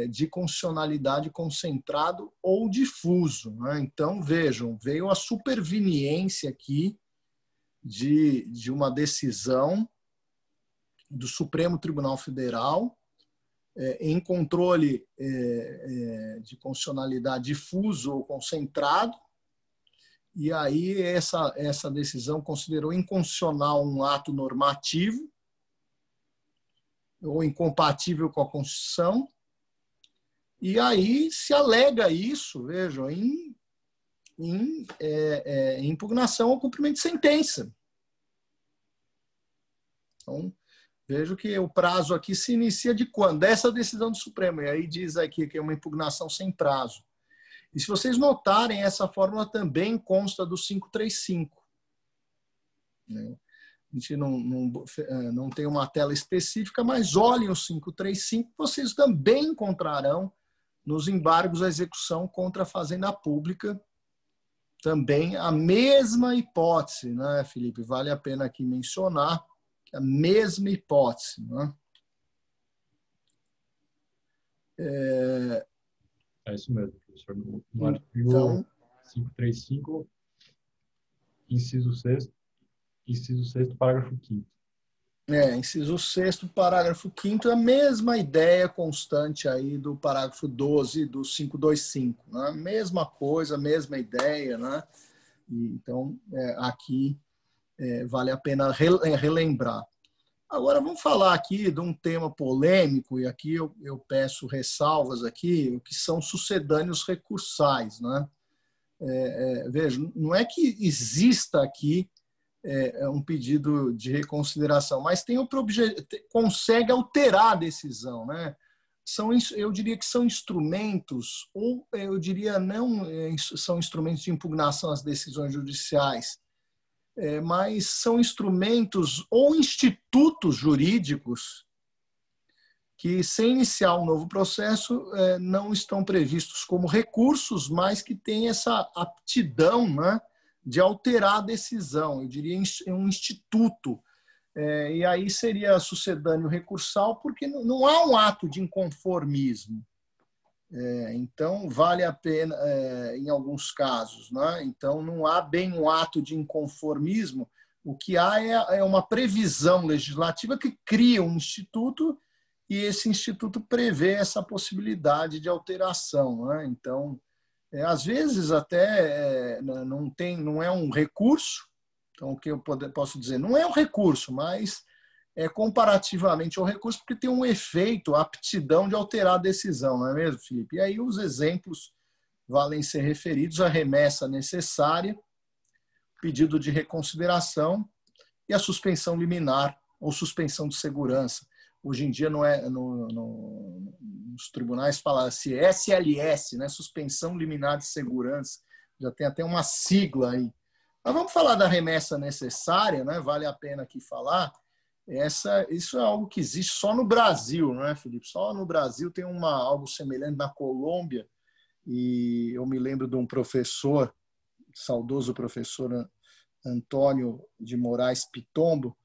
de constitucionalidade concentrado ou difuso, né? Então, vejam, veio a superveniência aqui de uma decisão do Supremo Tribunal Federal em controle de constitucionalidade difuso ou concentrado, e aí essa decisão considerou inconstitucional um ato normativo ou incompatível com a Constituição. E aí se alega isso, vejam, em em impugnação ao cumprimento de sentença. Então, vejo que o prazo aqui se inicia de quando? Dessa decisão do Supremo. E aí diz aqui que é uma impugnação sem prazo. E se vocês notarem, essa fórmula também consta do 535. Né? A gente não tem uma tela específica, mas olhem o 535, vocês também encontrarão nos embargos à execução contra a Fazenda Pública também a mesma hipótese, né, Felipe? Vale a pena aqui mencionar a mesma hipótese. Né? É isso mesmo, professor. No artigo Então, 535, inciso 6º, parágrafo 5º. Inciso 6º, parágrafo 5º, a mesma ideia constante aí do parágrafo 12 do 525. Né? Mesma coisa, mesma ideia. Né? Então, aqui vale a pena relembrar. Agora, vamos falar aqui de um tema polêmico, e aqui eu peço ressalvas aqui, o que são sucedâneos recursais. Né? Veja, não é que exista aqui um pedido de reconsideração, mas consegue alterar a decisão. Né? Eu diria que são instrumentos, ou eu diria não são instrumentos de impugnação às decisões judiciais, mas são instrumentos ou institutos jurídicos que, sem iniciar um novo processo, não estão previstos como recursos, mas que têm essa aptidão, né, de alterar a decisão. Eu diria um instituto. E aí seria sucedâneo recursal, porque não há um ato de inconformismo. Então, vale a pena, em alguns casos. Né? Então, não há bem um ato de inconformismo. O que há é uma previsão legislativa que cria um instituto e esse instituto prevê essa possibilidade de alteração. Né? Então, às vezes até não é um recurso. Então, o que eu posso dizer? Não é um recurso, mas comparativamente ao recurso, porque tem um efeito, a aptidão de alterar a decisão, não é mesmo, Felipe? E aí os exemplos valem ser referidos: a remessa necessária, pedido de reconsideração e a suspensão liminar ou suspensão de segurança. Hoje em dia nos tribunais fala-se SLS, né? Suspensão liminar de segurança, já tem até uma sigla aí. Mas vamos falar da remessa necessária, né? Vale a pena aqui falar. Isso é algo que existe só no Brasil, não é, Felipe? Só no Brasil tem algo semelhante na Colômbia. E eu me lembro de um professor, saudoso professor Antônio de Moraes Pitombo,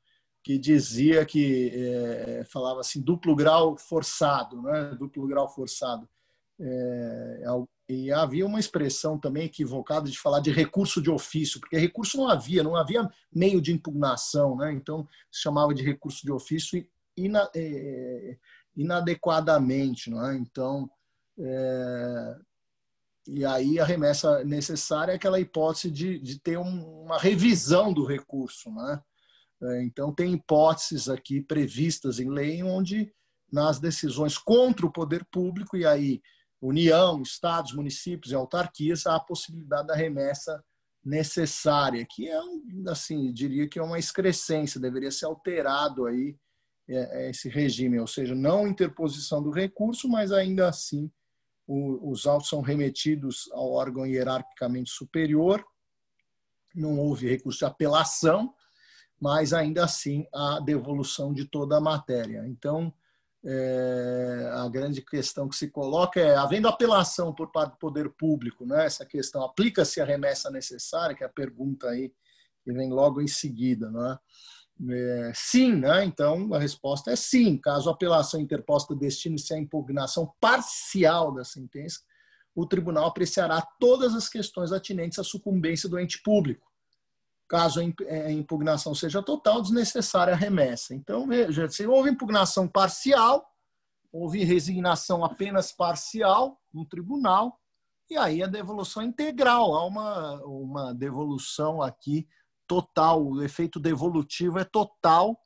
que dizia falava assim, duplo grau forçado, né? Duplo grau forçado. E havia uma expressão também equivocada de falar de recurso de ofício, porque recurso não havia meio de impugnação, né? Então se chamava de recurso de ofício inadequadamente, não é? Então, e aí a remessa necessária é aquela hipótese de ter uma revisão do recurso, né? Então tem hipóteses aqui previstas em lei onde nas decisões contra o poder público, e aí União, estados, municípios e autarquias, há a possibilidade da remessa necessária, que assim, diria que é uma excrescência, deveria ser alterado aí esse regime, ou seja, não interposição do recurso, mas ainda assim os autos são remetidos ao órgão hierarquicamente superior, não houve recurso de apelação, mas ainda assim a devolução de toda a matéria. Então, a grande questão que se coloca havendo apelação por parte do poder público, né? Essa questão, aplica-se a remessa necessária, que é a pergunta aí que vem logo em seguida, né? Sim, né? Então a resposta é sim. Caso a apelação interposta destine-se à impugnação parcial da sentença, o tribunal apreciará todas as questões atinentes à sucumbência do ente público. Caso a impugnação seja total, desnecessária a remessa. Então, veja, se houve impugnação parcial, houve resignação apenas parcial no tribunal, e aí a devolução é integral. Há uma devolução aqui total, o efeito devolutivo é total,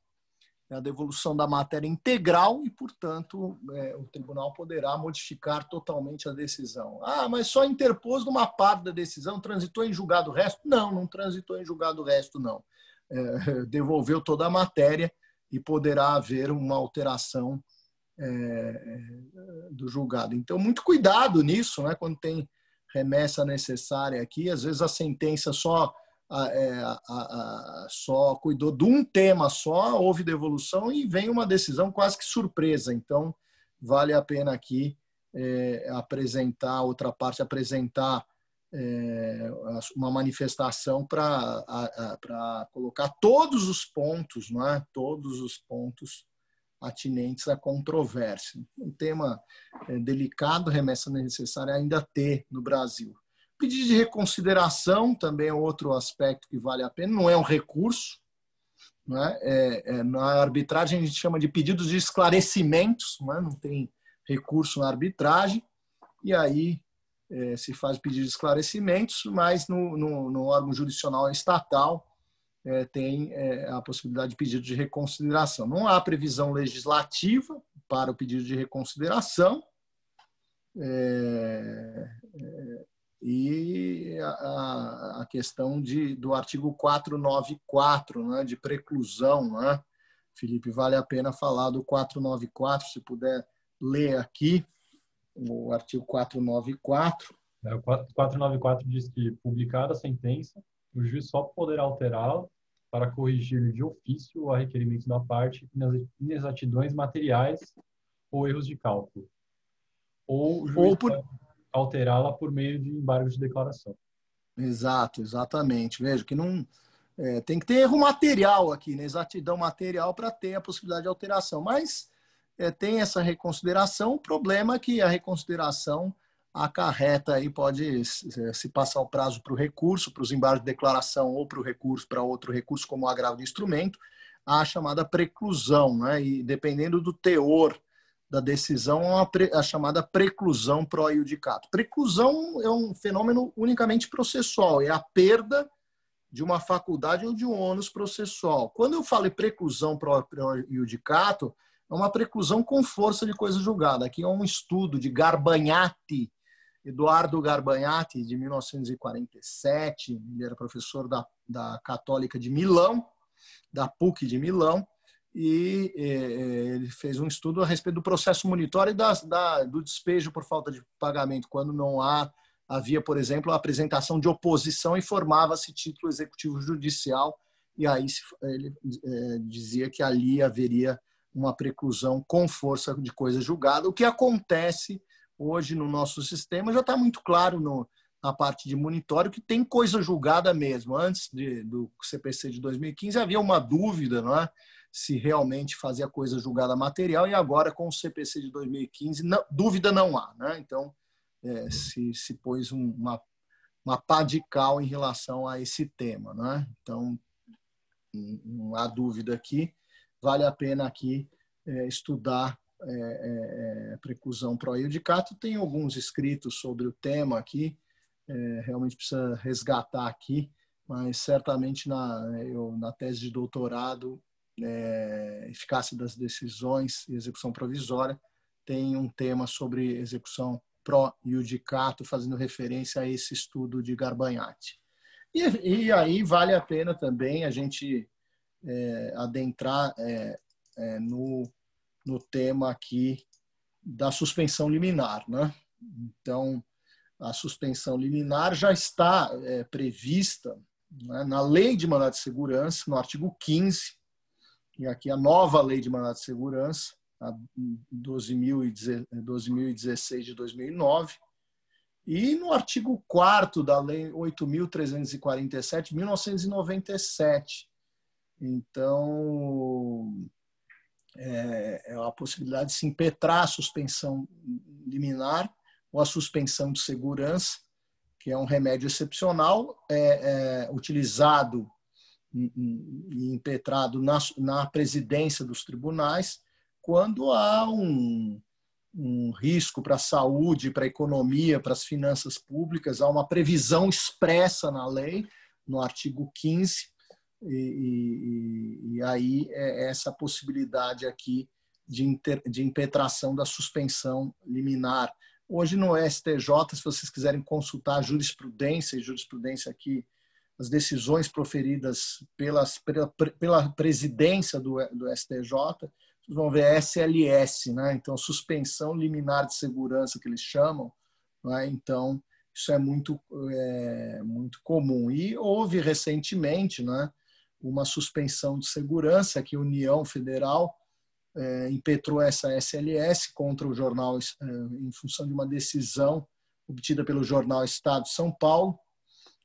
a devolução da matéria integral e, portanto, o tribunal poderá modificar totalmente a decisão. Ah, mas só interpôs numa parte da decisão, transitou em julgado o resto? Não, não transitou em julgado o resto, não. Devolveu toda a matéria e poderá haver uma alteração do julgado. Então, muito cuidado nisso, né? Quando tem remessa necessária aqui, às vezes a sentença só cuidou de um tema só, houve devolução e vem uma decisão quase que surpresa. Então, vale a pena aqui apresentar, outra parte, apresentar uma manifestação para colocar todos os pontos, não é? Todos os pontos atinentes à controvérsia. Um tema delicado, remessa necessária ainda ter no Brasil. Pedido de reconsideração também é outro aspecto que vale a pena, não é um recurso. Né? Na arbitragem a gente chama de pedidos de esclarecimentos, não tem recurso na arbitragem, e aí se faz pedido de esclarecimentos, mas no órgão jurisdicional estatal tem a possibilidade de pedido de reconsideração. Não há previsão legislativa para o pedido de reconsideração, e a questão do artigo 494, né, de preclusão, né? Felipe, vale a pena falar do 494, se puder ler aqui o artigo 494. O 494 diz que, publicada a sentença, o juiz só poderá alterá-la para corrigir de ofício a requerimento da parte inexatidões materiais ou erros de cálculo. Ou o juiz pode alterá-la por meio de embargo de declaração. Exatamente. Veja que não tem que ter erro material aqui, né? Exatidão material para ter a possibilidade de alteração. Mas tem essa reconsideração. O problema é que a reconsideração acarreta aí, pode se passar o prazo para o recurso, para os embargos de declaração ou para o recurso, para outro recurso como agravo de instrumento, a chamada preclusão, né? E dependendo do teor da decisão, a chamada preclusão pro iudicato. Preclusão é um fenômeno unicamente processual, é a perda de uma faculdade ou de um ônus processual. Quando eu falo em preclusão pro iudicato, é uma preclusão com força de coisa julgada. Aqui é um estudo de Garbagnati, Eduardo Garbagnati, de 1947, ele era professor da Católica de Milão, da PUC de Milão, e ele fez um estudo a respeito do processo monitório e do despejo por falta de pagamento, quando não havia, por exemplo, a apresentação de oposição e formava-se título executivo judicial, e aí ele dizia que ali haveria uma preclusão com força de coisa julgada. O que acontece hoje no nosso sistema já está muito claro na parte de monitório que tem coisa julgada mesmo. Antes do CPC de 2015 havia uma dúvida, não é? Se realmente fazia coisa julgada material, e agora com o CPC de 2015 dúvida não há, né? Então se pôs uma pá de cal em relação a esse tema, né? Então não há dúvida aqui, vale a pena aqui estudar preclusão pro iudicato. Tem alguns escritos sobre o tema aqui, realmente precisa resgatar aqui, mas certamente na tese de doutorado, eficácia das decisões e execução provisória, tem um tema sobre execução pro iudicato, fazendo referência a esse estudo de Garbagnati. E aí vale a pena também a gente adentrar no tema aqui da suspensão liminar, né? Então, a suspensão liminar já está prevista, né, na Lei de Mandado de Segurança, no artigo 15, e aqui a nova Lei de Mandado de Segurança, a 12.016 de 2009, e no artigo 4º da Lei 8.347 de 1997. Então, é a possibilidade de se impetrar a suspensão liminar ou a suspensão de segurança, que é um remédio excepcional, utilizado e impetrado na presidência dos tribunais, quando há um risco para a saúde, para a economia, para as finanças públicas. Há uma previsão expressa na lei, no artigo 15, e E aí é essa possibilidade aqui de impetração da suspensão liminar. Hoje no STJ, se vocês quiserem consultar a jurisprudência, e jurisprudência aqui, as decisões proferidas pela presidência do STJ, vocês vão ver SLS, né? Então, suspensão liminar de segurança, que eles chamam, né? Então, isso é muito comum. E houve recentemente, né, uma suspensão de segurança que a União Federal impetrou essa SLS contra o jornal em função de uma decisão obtida pelo jornal Estado de São Paulo.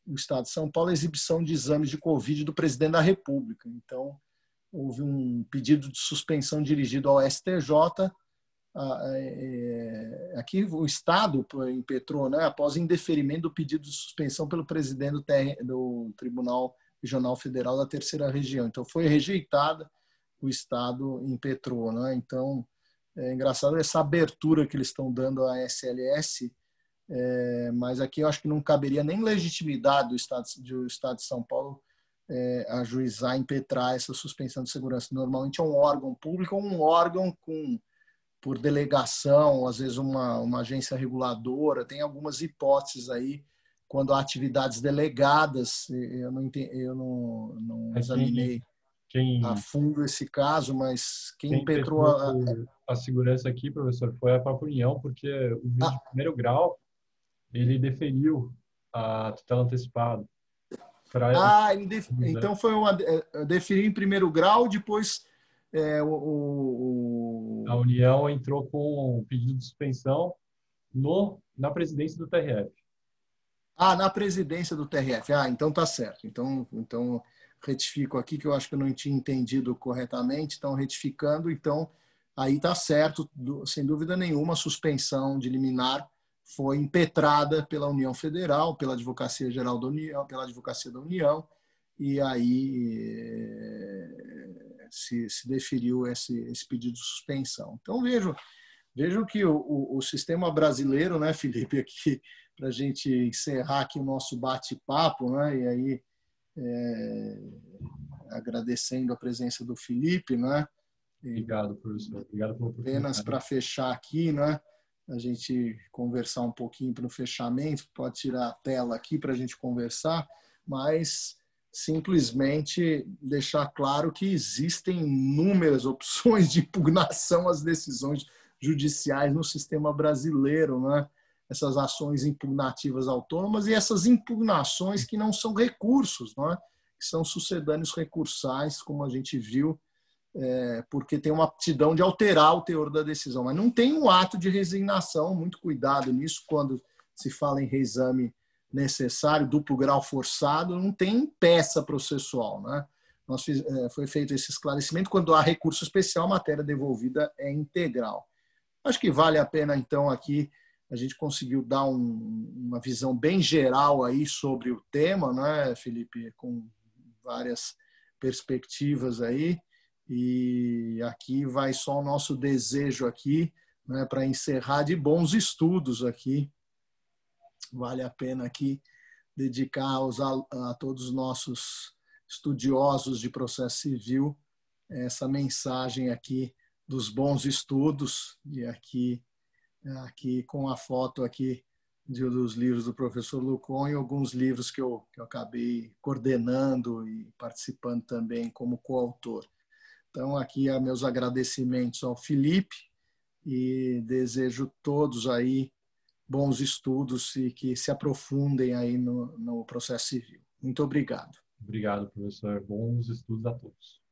O Estado de São Paulo, a exibição de exames de Covid do presidente da República. Então, houve um pedido de suspensão dirigido ao STJ. Aqui o Estado impetrou, né, após indeferimento do pedido de suspensão pelo presidente do Tribunal Regional Federal da Terceira Região. Então, foi rejeitada, o Estado impetrou, né? Então, é engraçado essa abertura que eles estão dando à SLS, mas aqui eu acho que não caberia nem legitimidade do Estado de São Paulo ajuizar, impetrar essa suspensão de segurança. Normalmente é um órgão público ou um órgão por delegação, às vezes uma agência reguladora. Tem algumas hipóteses aí, quando há atividades delegadas. Eu não examinei a fundo esse caso, mas quem impetrou a segurança aqui, professor, foi a própria União, porque o juiz de primeiro grau, ele deferiu a tutela antecipada. Então foi deferiu em primeiro grau, depois a União entrou com um pedido de suspensão na presidência do TRF. Na presidência do TRF. Então tá certo. Então retifico aqui, que eu acho que eu não tinha entendido corretamente. Então, retificando, então aí tá certo, sem dúvida nenhuma, a suspensão de liminar foi impetrada pela União Federal, pela Advocacia Geral da União, pela Advocacia da União, e aí se deferiu esse pedido de suspensão. Então, vejo que o sistema brasileiro, né, Felipe, aqui, para a gente encerrar aqui o nosso bate-papo, né, e aí agradecendo a presença do Felipe, né? Obrigado, professor. Obrigado pela oportunidade. Apenas para fechar aqui, né? A gente conversar um pouquinho para o fechamento, pode tirar a tela aqui para a gente conversar, mas simplesmente deixar claro que existem inúmeras opções de impugnação às decisões judiciais no sistema brasileiro, né? Essas ações impugnativas autônomas e essas impugnações que não são recursos, não é? Que são sucedâneos recursais, como a gente viu, porque tem uma aptidão de alterar o teor da decisão, mas não tem um ato de resignação. Muito cuidado nisso quando se fala em reexame necessário, duplo grau forçado, não tem peça processual, né? Foi feito esse esclarecimento: quando há recurso especial, a matéria devolvida é integral. Acho que vale a pena, então, aqui a gente conseguiu dar uma visão bem geral aí sobre o tema, né, Felipe, com várias perspectivas aí. E aqui vai só o nosso desejo aqui, né, para encerrar, de bons estudos aqui. Vale a pena aqui dedicar a todos os nossos estudiosos de processo civil essa mensagem aqui dos bons estudos, e aqui com a foto aqui dos livros do professor Lucon e alguns livros que eu acabei coordenando e participando também como coautor. Então, aqui meus agradecimentos ao Felipe e desejo todos aí bons estudos e que se aprofundem aí no processo civil. Muito obrigado. Obrigado, professor. Bons estudos a todos.